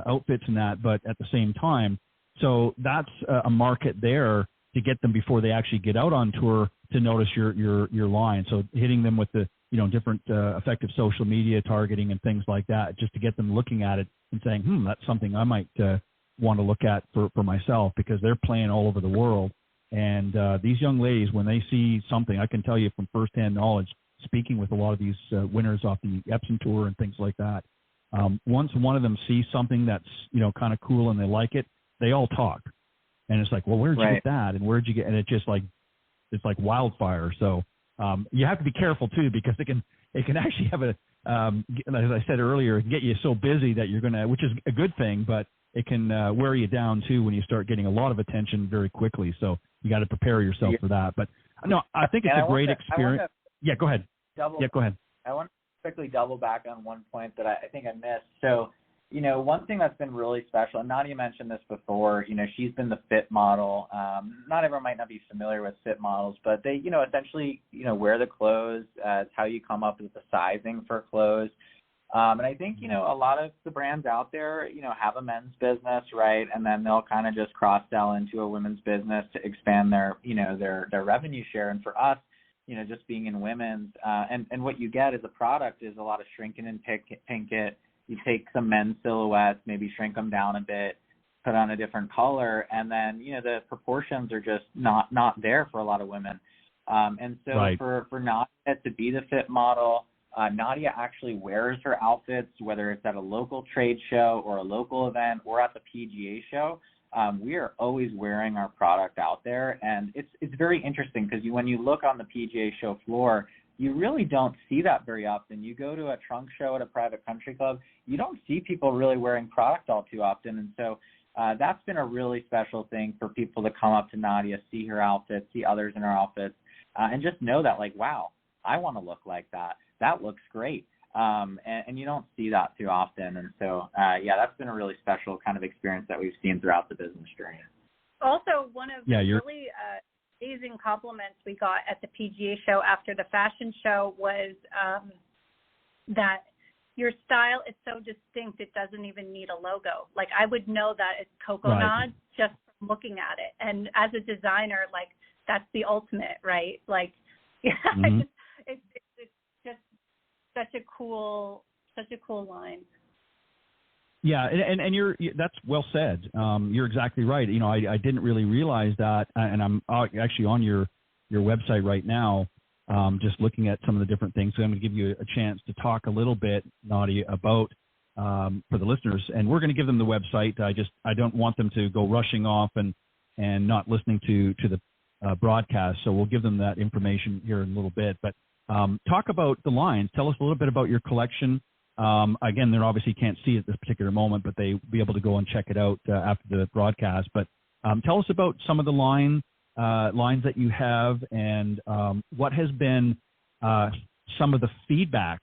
outfits and that, but at the same time, so that's a market there to get them before they actually get out on tour to notice your line. So hitting them with the different effective social media targeting and things like that, just to get them looking at it and saying, that's something I might want to look at for myself, because they're playing all over the world. And these young ladies, when they see something, I can tell you from firsthand knowledge, speaking with a lot of these winners off the Epsom Tour and things like that, once one of them sees something that's, kind of cool and they like it, they all talk. And it's like, well, where'd you get that? And where'd you get, and it's like wildfire. So you have to be careful too, because it can actually have as I said earlier, it can get you so busy that you're going to, which is a good thing, but it can wear you down too when you start getting a lot of attention very quickly. So you got to prepare yourself for that. But no, I think it's a great experience. Go ahead. Go ahead. I want to quickly double back on one point that I think I missed. So, one thing that's been really special, and Nadia mentioned this before, she's been the fit model. Not everyone might not be familiar with fit models, but they, essentially, wear the clothes. It's how you come up with the sizing for clothes. And I think, a lot of the brands out there, have a men's business, right? And then they'll kind of just cross-sell into a women's business to expand their, their revenue share. And for us, just being in women's, and what you get as a product is a lot of shrinking and pink it. You take some men's silhouettes, maybe shrink them down a bit, put on a different color, and then, the proportions are just not there for a lot of women. And so for Nadia to be the fit model, Nadia actually wears her outfits, whether it's at a local trade show or a local event or at the PGA show. We are always wearing our product out there, and it's very interesting because when you look on the PGA show floor, you really don't see that very often. You go to a trunk show at a private country club, you don't see people really wearing product all too often. And so that's been a really special thing for people to come up to Nadia, see her outfits, see others in her outfits, and just know that, like, wow, I want to look like that. That looks great. And you don't see that too often. And so, that's been a really special kind of experience that we've seen throughout the business journey. Also, one of the really amazing compliments we got at the PGA show after the fashion show was that your style is so distinct it doesn't even need a logo. Like, I would know that it's Coconads just from looking at it. And as a designer, like, that's the ultimate, right? Like, it's just such a cool line. Yeah, and that's well said. You're exactly right. I didn't really realize that, and I'm actually on your website right now, just looking at some of the different things. So I'm going to give you a chance to talk a little bit, Nadia, about for the listeners, and we're going to give them the website. I don't want them to go rushing off and not listening to the broadcast. So we'll give them that information here in a little bit. But talk about the lines. Tell us a little bit about your collection. Again, they obviously can't see it at this particular moment, but they'll be able to go and check it out after the broadcast. But tell us about some of the lines that you have, and what has been some of the feedback,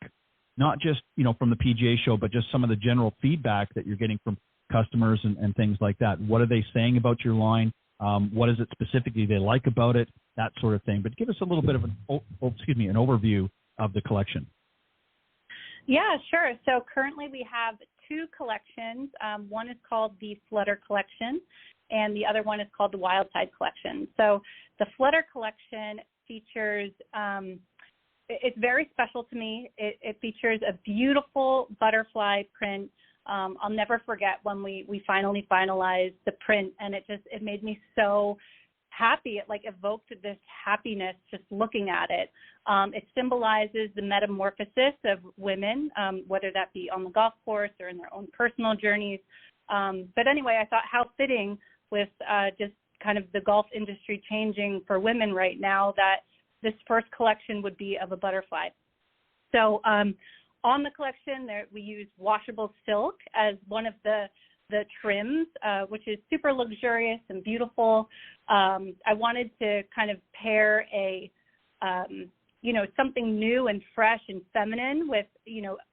not just from the PGA show, but just some of the general feedback that you're getting from customers and things like that. What are they saying about your line? What is it specifically they like about it? That sort of thing. But give us a little bit of an overview of the collection. Yeah, sure. So currently we have two collections. One is called the Flutter Collection, and the other one is called the Wildside Collection. So the Flutter Collection features, it's very special to me. It features a beautiful butterfly print. I'll never forget when we finally finalized the print, and it made me so happy. It evoked this happiness just looking at it. It symbolizes the metamorphosis of women, whether that be on the golf course or in their own personal journeys. But anyway, I thought how fitting with just kind of the golf industry changing for women right now that this first collection would be of a butterfly. So on the collection, we use washable silk as one of the trims, which is super luxurious and beautiful. I wanted to kind of pair something new and fresh and feminine with,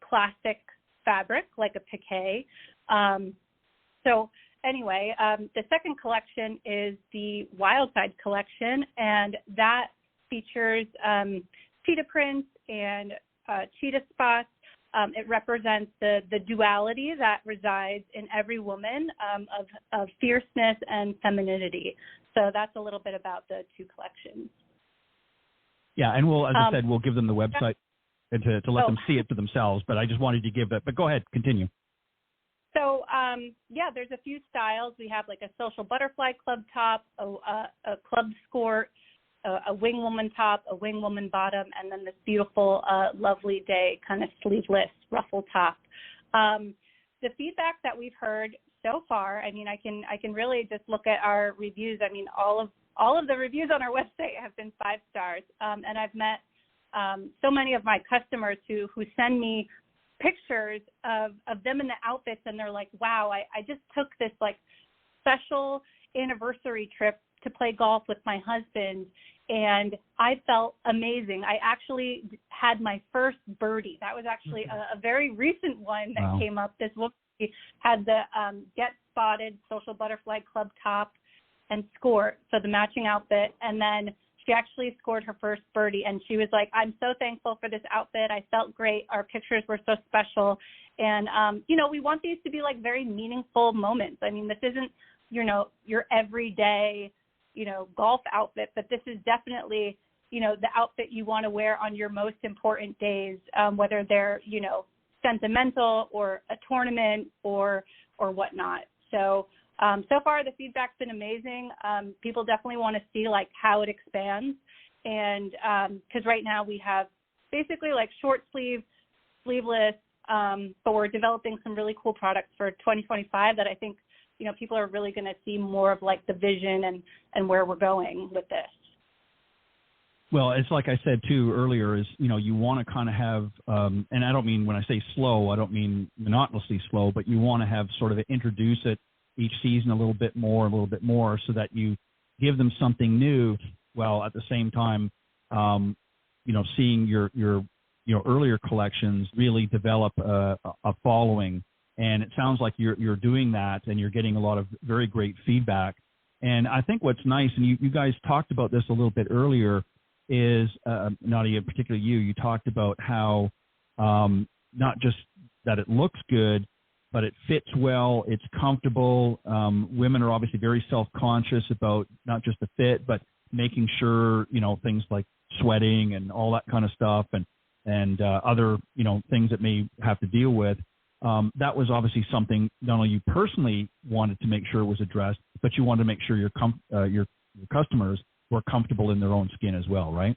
classic fabric like a piqué. So anyway, the second collection is the Wildside Collection, and that features cheetah prints and cheetah spots. It represents the duality that resides in every woman of fierceness and femininity. So that's a little bit about the two collections. Yeah, and as I said, we'll give them the website and to let them see it for themselves. But I just wanted to give it. But go ahead, continue. So there's a few styles. We have like a social butterfly club top, a club skirt, a wing woman top, a wing woman bottom, and then this beautiful lovely day kind of sleeveless ruffle top. The feedback that we've heard so far, I mean, I can really just look at our reviews. I mean, all of the reviews on our website have been 5 stars. And I've met so many of my customers who send me pictures of them in the outfits, and they're like, wow, I just took this like special anniversary trip to play golf with my husband, and I felt amazing. I actually had my first birdie. That was actually a very recent one that came up. This woman had the Get Spotted Social Butterfly Club top and score, so the matching outfit, and then she actually scored her first birdie, and she was like, I'm so thankful for this outfit. I felt great. Our pictures were so special. And, we want these to be like very meaningful moments. I mean, this isn't, your everyday, golf outfit, but this is definitely, the outfit you want to wear on your most important days, whether they're, sentimental or a tournament or whatnot. So far the feedback's been amazing. People definitely want to see like how it expands. And because right now we have basically like short sleeve, sleeveless, but we're developing some really cool products for 2025 that I think, people are really going to see more of like the vision and where we're going with this. Well, it's like I said too earlier is, you want to kind of have, and I don't mean when I say slow, I don't mean monotonously slow, but you want to have sort of introduce it each season a little bit more so that you give them something new while at the same time, seeing your earlier collections really develop a following. And it sounds like you're doing that, and you're getting a lot of very great feedback. And I think what's nice, and you guys talked about this a little bit earlier, is, Nadia, particularly you talked about how not just that it looks good, but it fits well, it's comfortable. Women are obviously very self-conscious about not just the fit, but making sure, things like sweating and all that kind of stuff and other, things that may have to deal with. That was obviously something not only you personally wanted to make sure was addressed, but you wanted to make sure your customers were comfortable in their own skin as well, right?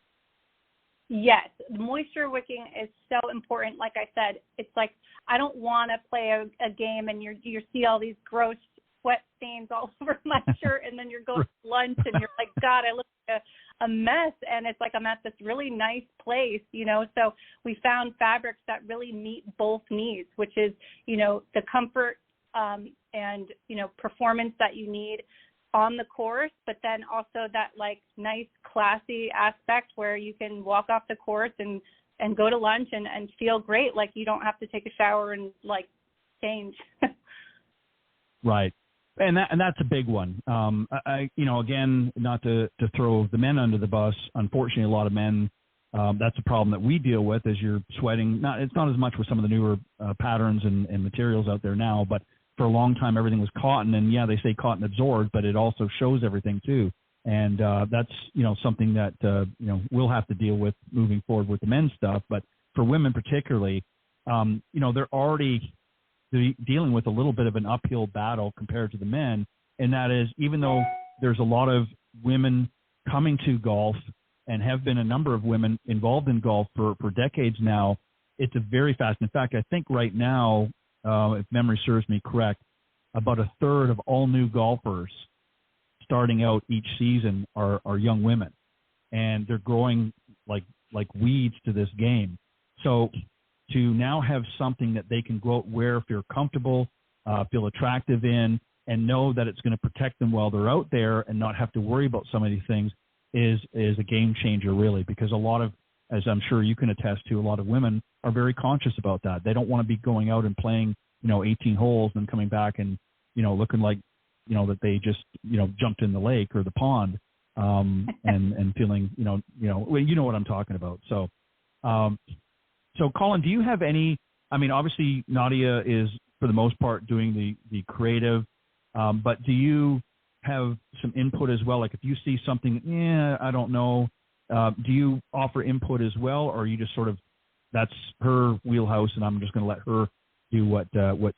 Yes, moisture wicking is so important. Like I said, it's like I don't want to play a game and you see all these gross sweat stains all over my shirt, and then you're going to lunch and you're like, God, I look like a mess. And it's like I'm at this really nice place, So we found fabrics that really meet both needs, which is, the comfort and, performance that you need on the course, but then also that like nice classy aspect where you can walk off the course and go to lunch and feel great. Like you don't have to take a shower and like change. Right. And that's a big one. Again, not to throw the men under the bus, unfortunately, a lot of men, that's a problem that we deal with as you're sweating. It's not as much with some of the newer patterns and materials out there now, but for a long time, everything was cotton, and they say cotton absorbs, but it also shows everything too. And that's, something that, we'll have to deal with moving forward with the men's stuff. But for women particularly, they're already dealing with a little bit of an uphill battle compared to the men. And that is, even though there's a lot of women coming to golf and have been a number of women involved in golf for decades now, it's a very fast. In fact, I think right now, if memory serves me correct, about a third of all new golfers starting out each season are young women, and they're growing like weeds to this game. So to now have something that they can go out, wear, feel comfortable, feel attractive in, and know that it's going to protect them while they're out there and not have to worry about some of these things is a game changer, really, because a lot of, as I'm sure you can attest to, a lot of women are very conscious about that. They don't want to be going out and playing, 18 holes and coming back and, looking like, that they just, jumped in the lake or the pond, and feeling, well, you know what I'm talking about. So Colin, do you have any, obviously Nadia is for the most part doing the creative, but do you have some input as well? Like if you see something, I don't know, do you offer input as well, or are you just sort of, that's her wheelhouse and I'm just going to let her do what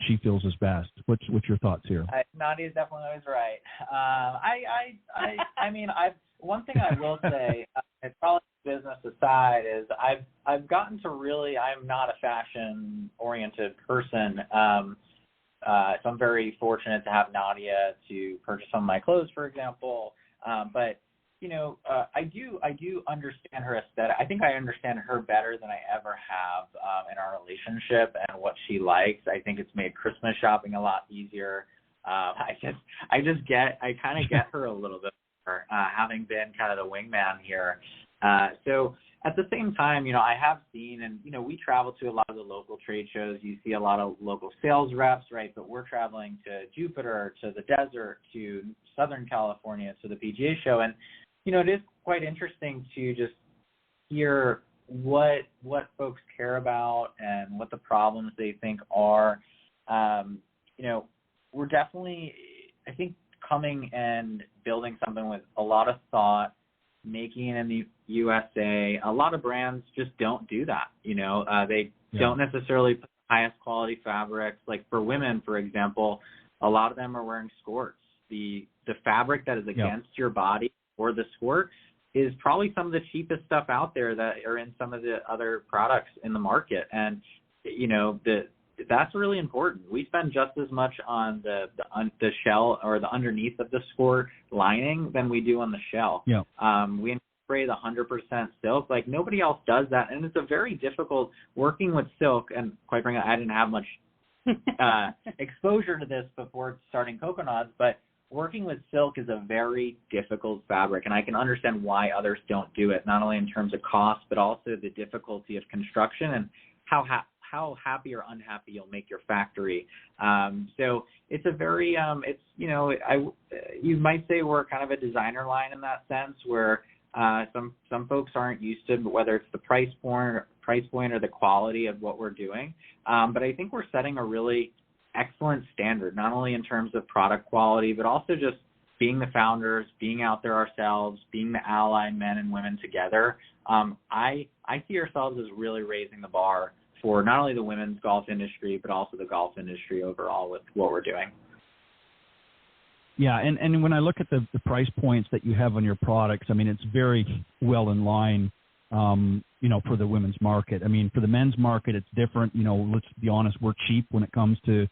she feels is best? What's your thoughts here? Nadia's definitely always right. One thing I will say, it's probably business aside, is I've gotten to really, I'm not a fashion oriented person. So I'm very fortunate to have Nadia to purchase some of my clothes, for example. But I do understand her aesthetic. I think I understand her better than I ever have in our relationship and what she likes. I think it's made Christmas shopping a lot easier. I kind of get her a little bit more, having been kind of the wingman here. So at the same time, I have seen, and, we travel to a lot of the local trade shows. You see a lot of local sales reps, right? But we're traveling to Jupiter, to the desert, to Southern California, to the PGA show. And, it is quite interesting to just hear what folks care about and what the problems they think are. We're definitely, I think, coming and building something with a lot of thought, making it in the USA. A lot of brands just don't do that. They don't necessarily put the highest quality fabrics. Like for women, for example, a lot of them are wearing skirts. The fabric that is against your body or the skirt is probably some of the cheapest stuff out there that are in some of the other products in the market. And, that's really important. We spend just as much on the shell or the underneath of the skirt lining than we do on the shell. Yeah. We spray the 100% silk. Like nobody else does that. And it's a very difficult working with silk. And quite frankly, I didn't have much exposure to this before starting Coconads, but working with silk is a very difficult fabric, and I can understand why others don't do it, not only in terms of cost, but also the difficulty of construction and how happy or unhappy you'll make your factory. So it's a very, you might say we're kind of a designer line in that sense, where some folks aren't used to whether it's the price point or the quality of what we're doing. But I think we're setting a really excellent standard, not only in terms of product quality, but also just being the founders, being out there ourselves, being the allied men and women together. I see ourselves as really raising the bar for not only the women's golf industry, but also the golf industry overall with what we're doing. Yeah, and when I look at the price points that you have on your products, I mean, it's very well in line, for the women's market. I mean, for the men's market, it's different. Let's be honest, we're cheap when it comes to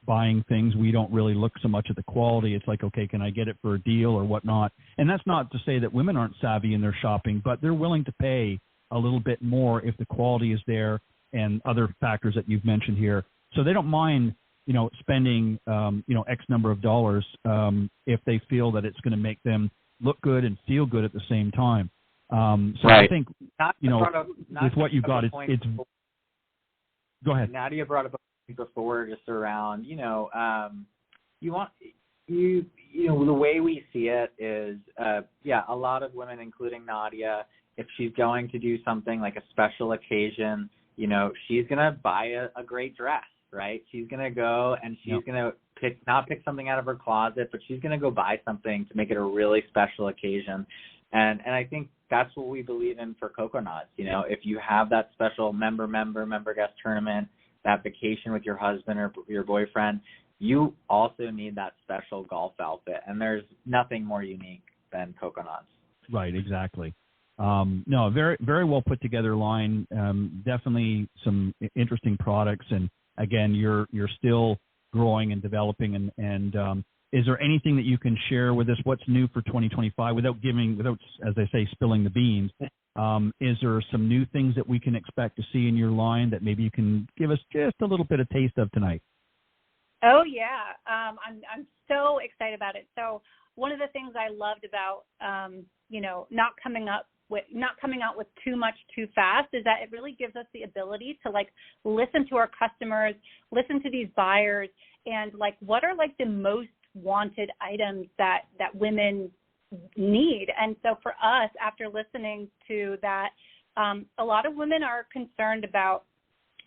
buying things. We don't really look so much at the quality. It's like, okay, can I get it for a deal or whatnot? And that's not to say that women aren't savvy in their shopping, but they're willing to pay a little bit more if the quality is there and other factors that you've mentioned here. So they don't mind, spending, X number of dollars if they feel that it's going to make them look good and feel good at the same time. So right. I think, with what you've got, it's go ahead. Nadia brought up a point before just around, the way we see it is, a lot of women, including Nadia, if she's going to do something like a special occasion, she's going to buy a great dress, right? She's going to go and she's going to not pick something out of her closet, but she's going to go buy something to make it a really special occasion. And I think that's what we believe in for Coconads. If you have that special member guest tournament, that vacation with your husband or your boyfriend, you also need that special golf outfit. And there's nothing more unique than Coconads. Right, exactly. No, very, very well put together line. Definitely some interesting products. And again, you're still growing and developing. And is there anything that you can share with us? What's new for 2025 without, as they say, spilling the beans? Is there some new things that we can expect to see in your line that maybe you can give us just a little bit of taste of tonight? Oh yeah, I'm so excited about it. So one of the things I loved about not coming out with too much too fast is that it really gives us the ability to listen to our customers, listen to these buyers, and what are the most wanted items that women need. And so for us, after listening to that, a lot of women are concerned about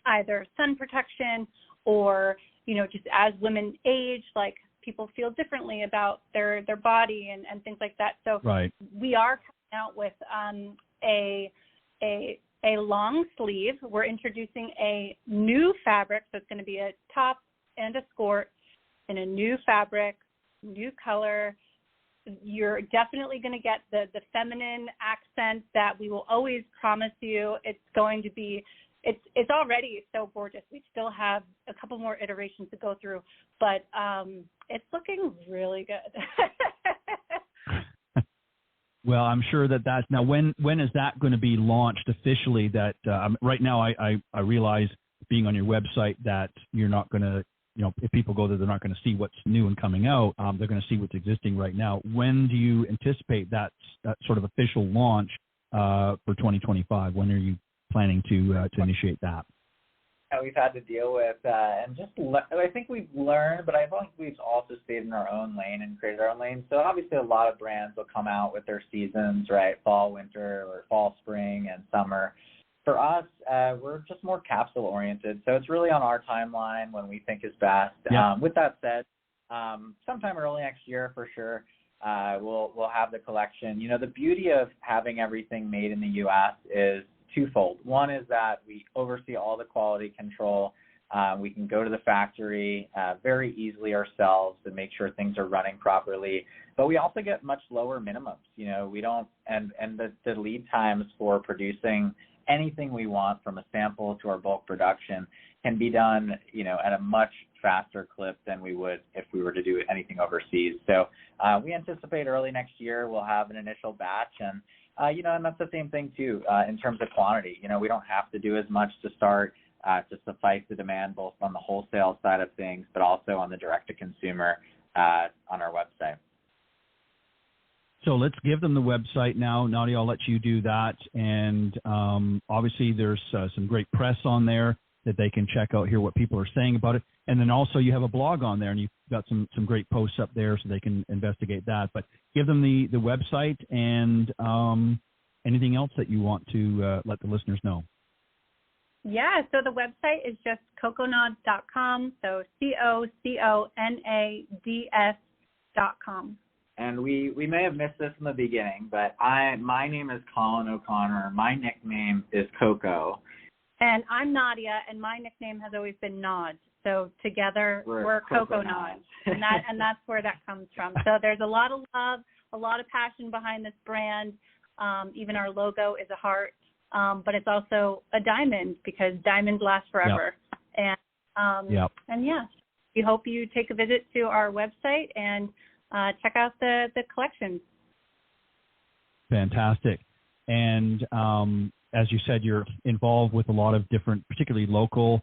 either sun protection or just as women age, people feel differently about their body and things like that. So right. We are coming out with a long sleeve. We're introducing a new fabric, so it's going to be a top and a skirt in a new fabric, new color. You're definitely going to get the feminine accent that we will always promise you. It's going to be it's already so gorgeous. We still have a couple more iterations to go through, but it's looking really good. Well, I'm sure that's now. When is that going to be launched officially? That right now, I realize being on your website that you're not going to, if people go there, they're not going to see what's new and coming out. They're going to see what's existing right now. When do you anticipate that sort of official launch for 2025? When are you planning to initiate that? We've had to deal with, and I think we've learned, but I think we've also stayed in our own lane and created our own lane. So obviously a lot of brands will come out with their seasons, right? Fall, winter, or fall, spring, and summer. For us, we're just more capsule oriented. So it's really on our timeline when we think is best. Yeah. With that said, sometime early next year for sure, we'll have the collection. The beauty of having everything made in the U.S. is twofold. One is that we oversee all the quality control. We can go to the factory very easily ourselves and make sure things are running properly. But we also get much lower minimums. We don't, and the lead times for producing anything we want from a sample to our bulk production can be done, at a much faster clip than we would if we were to do anything overseas. So we anticipate early next year we'll have an initial batch, and and that's the same thing too in terms of quantity. We don't have to do as much to start to suffice the demand both on the wholesale side of things, but also on the direct-to-consumer on our website. So let's give them the website now. Nadia, I'll let you do that. And obviously there's some great press on there that they can check out, hear what people are saying about it. And then also you have a blog on there, and you've got some great posts up there so they can investigate that. But give them the website and anything else that you want to let the listeners know. Yeah, so the website is just coconads.com, so COCONADS.com. And we may have missed this in the beginning, but my name is Colin O'Connor. My nickname is Coco. And I'm Nadia, and my nickname has always been Nods. So together we're Coconads, and that's where that comes from. So there's a lot of love, a lot of passion behind this brand. Even our logo is a heart, but it's also a diamond because diamonds last forever. Yep. And yeah, we hope you take a visit to our website and check out the collections. Fantastic. And as you said, you're involved with a lot of different, particularly local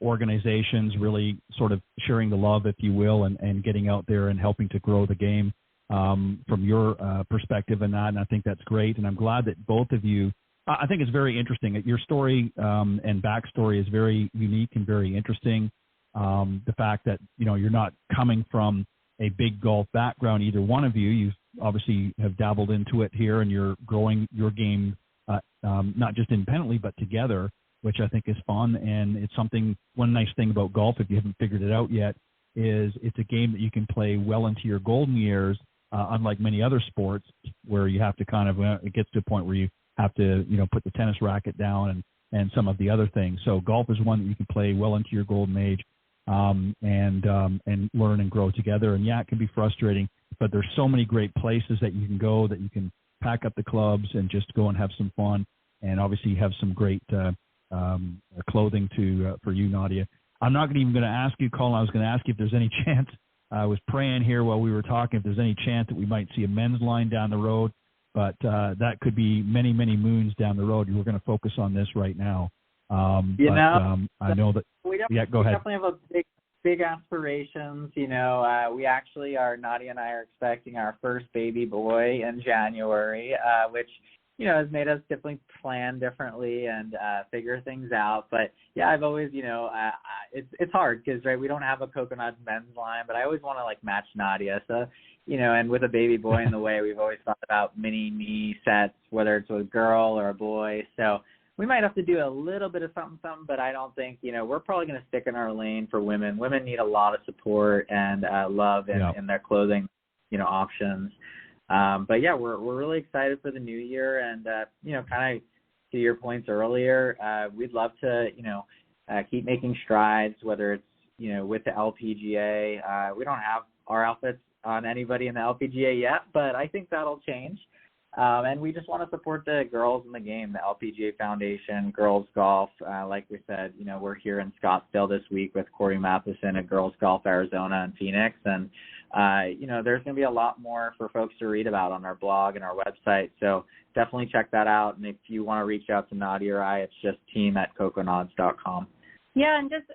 organizations, really sort of sharing the love, if you will, and getting out there and helping to grow the game from your perspective in that. And I think that's great. And I'm glad that both of you, I think it's very interesting. Your story and backstory is very unique and very interesting. The fact that, you're not coming from a big golf background, either one of you. You obviously have dabbled into it here, and you're growing your game not just independently but together, which I think is fun. And it's something, one nice thing about golf, if you haven't figured it out yet, is it's a game that you can play well into your golden years, unlike many other sports where you have to kind of, it gets to a point where you have to, put the tennis racket down and some of the other things. So golf is one that you can play well into your golden age and learn and grow together. And yeah, it can be frustrating, but there's so many great places that you can go that you can pack up the clubs and just go and have some fun. And obviously you have some great clothing for you, Nadia. I'm not even going to ask you, Colin. I was going to ask you if there's any chance. I was praying here while we were talking if there's any chance that we might see a men's line down the road, but that could be many, many moons down the road. We're going to focus on this right now. I know that. Go ahead. We definitely have big aspirations. We actually are, Nadia and I are expecting our first baby boy in January, which has made us definitely plan differently and figure things out. But yeah, I've always, it's hard because, right, we don't have a Coconads men's line, but I always want to match Nadia. So, and with a baby boy in the way, we've always thought about mini me sets, whether it's with a girl or a boy. So we might have to do a little bit of something, but I don't think, we're probably going to stick in our lane for women. Women need a lot of support and love in their clothing, options. But yeah, we're really excited for the new year, and kind of to your points earlier, we'd love to keep making strides, whether it's with the LPGA. We don't have our outfits on anybody in the LPGA yet, but I think that'll change. And we just want to support the girls in the game, the LPGA Foundation, girls golf. Like we said, we're here in Scottsdale this week with Corey Matheson at Girls Golf Arizona and Phoenix. And, there's going to be a lot more for folks to read about on our blog and our website. So definitely check that out. And if you want to reach out to Nadia or I, it's just team@coconads.com. Yeah, and just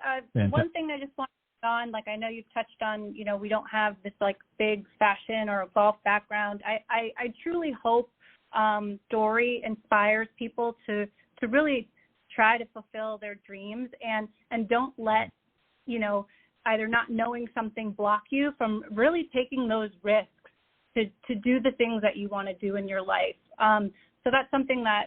one thing I just want to on, like I know you've touched on, we don't have this like big fashion or a golf background. I truly hope Dory inspires people to really try to fulfill their dreams and don't let, either not knowing something block you from really taking those risks to do the things that you want to do in your life. So that's something that,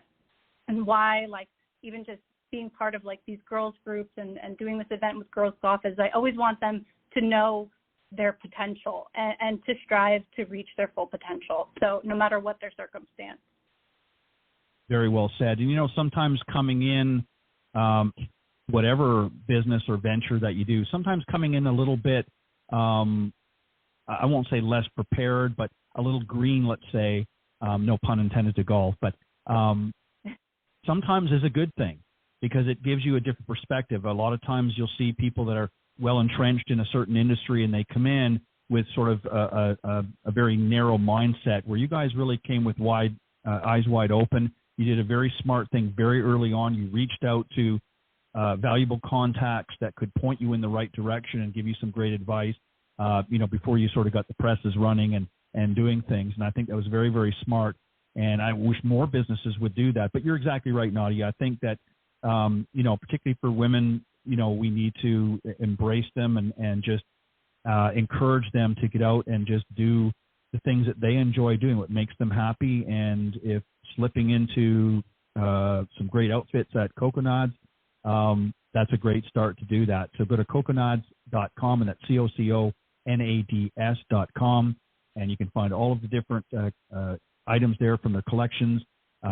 and why, like, even just being part of like these girls groups and doing this event with Girls Golf is I always want them to know their potential and to strive to reach their full potential. So no matter what their circumstance. Very well said. And, sometimes coming in, whatever business or venture that you do, sometimes coming in a little bit, I won't say less prepared, but a little green, let's say, no pun intended to golf, but sometimes is a good thing because it gives you a different perspective. A lot of times you'll see people that are well entrenched in a certain industry and they come in with sort of a very narrow mindset, where you guys really came with eyes wide open. You did a very smart thing very early on. You reached out to valuable contacts that could point you in the right direction and give you some great advice, before you sort of got the presses running and doing things. And I think that was very, very smart. And I wish more businesses would do that. But you're exactly right, Nadia. I think that, particularly for women, we need to embrace them and just encourage them to get out and just do the things that they enjoy doing, what makes them happy. And if slipping into some great outfits at Coconads, that's a great start to do that. So go to coconads.com, and that's COCONADS.com, and you can find all of the different items there from their collections.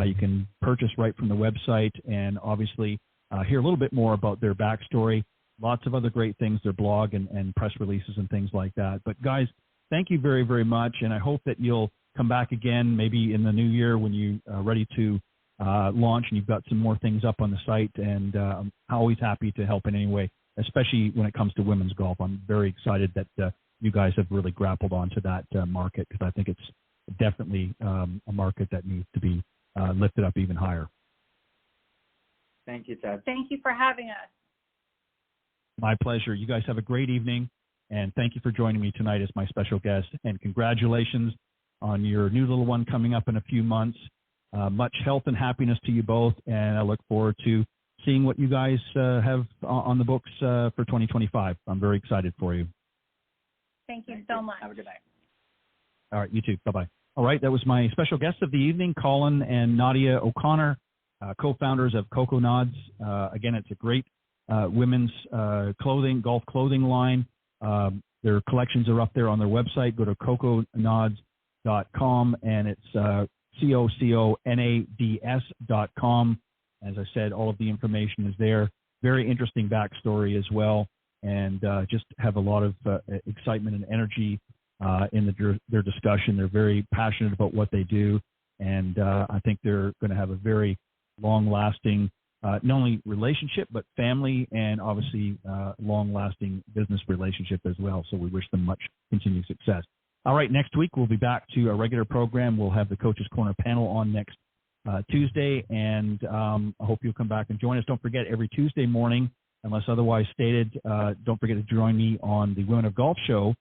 You can purchase right from the website and obviously hear a little bit more about their backstory. Lots of other great things, their blog and press releases and things like that. But guys, thank you very, very much, and I hope that you'll come back again maybe in the new year when you're ready to launch and you've got some more things up on the site. And I'm always happy to help in any way, especially when it comes to women's golf. I'm very excited that you guys have really grappled onto that market, because I think it's definitely a market that needs to be lifted up even higher. Thank you, Ted. Thank you for having us. My pleasure. You guys have a great evening, and thank you for joining me tonight as my special guest. And congratulations on your new little one coming up in a few months. Much health and happiness to you both, and I look forward to seeing what you guys have on the books for 2025. I'm very excited for you. Thank you so much. Have a good night. All right, you too. Bye-bye. All right, that was my special guest of the evening, Colin and Nadia O'Connor, co-founders of Coconads. Again, it's a great women's golf clothing line. Their collections are up there on their website. Go to coconads.com, and it's COCONADS.com. As I said, all of the information is there. Very interesting backstory as well, and just have a lot of excitement and energy in their discussion. They're very passionate about what they do, and I think they're going to have a very long-lasting, not only relationship, but family and obviously long-lasting business relationship as well. So we wish them much continued success. All right, next week we'll be back to a regular program. We'll have the Coaches Corner panel on next Tuesday, and I hope you'll come back and join us. Don't forget, every Tuesday morning, unless otherwise stated, don't forget to join me on the Women of Golf show,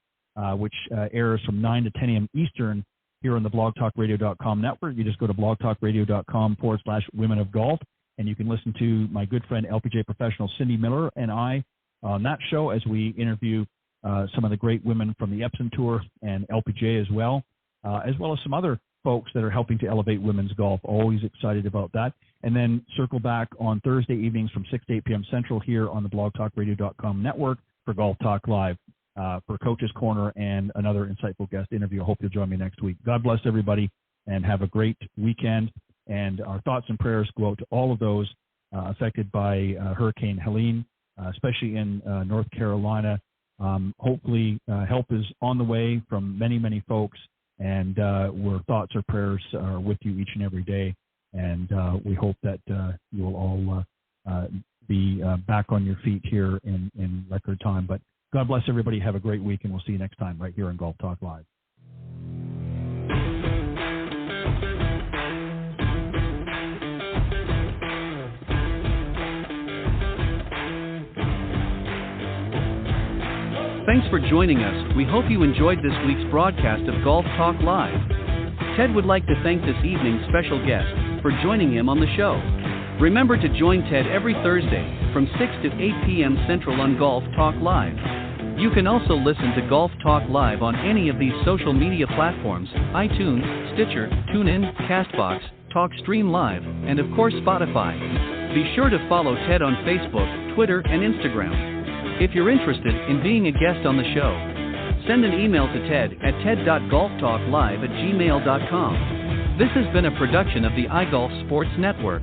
which airs from 9 to 10 a.m. Eastern here on the blogtalkradio.com network. You just go to blogtalkradio.com/Women of Golf, and you can listen to my good friend LPGA professional Cindy Miller and I on that show as we interview some of the great women from the Epson Tour and LPGA as well as some other folks that are helping to elevate women's golf. Always excited about that. And then circle back on Thursday evenings from 6 to 8 p.m. Central here on the blogtalkradio.com network for Golf Talk Live, for Coach's Corner and another insightful guest interview. I hope you'll join me next week. God bless everybody, and have a great weekend. And our thoughts and prayers go out to all of those affected by Hurricane Helene, especially in North Carolina. Hopefully help is on the way from many, many folks, And our thoughts or prayers are with you each and every day. And we hope that you'll all be back on your feet here in record time. But God bless everybody. Have a great week, and we'll see you next time right here on Golf Talk Live. Thanks for joining us. We hope you enjoyed this week's broadcast of Golf Talk Live. Ted would like to thank this evening's special guest for joining him on the show. Remember to join Ted every Thursday from 6 to 8 p.m. Central on Golf Talk Live. You can also listen to Golf Talk Live on any of these social media platforms: iTunes, Stitcher, TuneIn, CastBox, TalkStream Live, and of course Spotify. Be sure to follow Ted on Facebook, Twitter, and Instagram. If you're interested in being a guest on the show, send an email to Ted at ted.golftalklive@gmail.com. This has been a production of the iGolf Sports Network.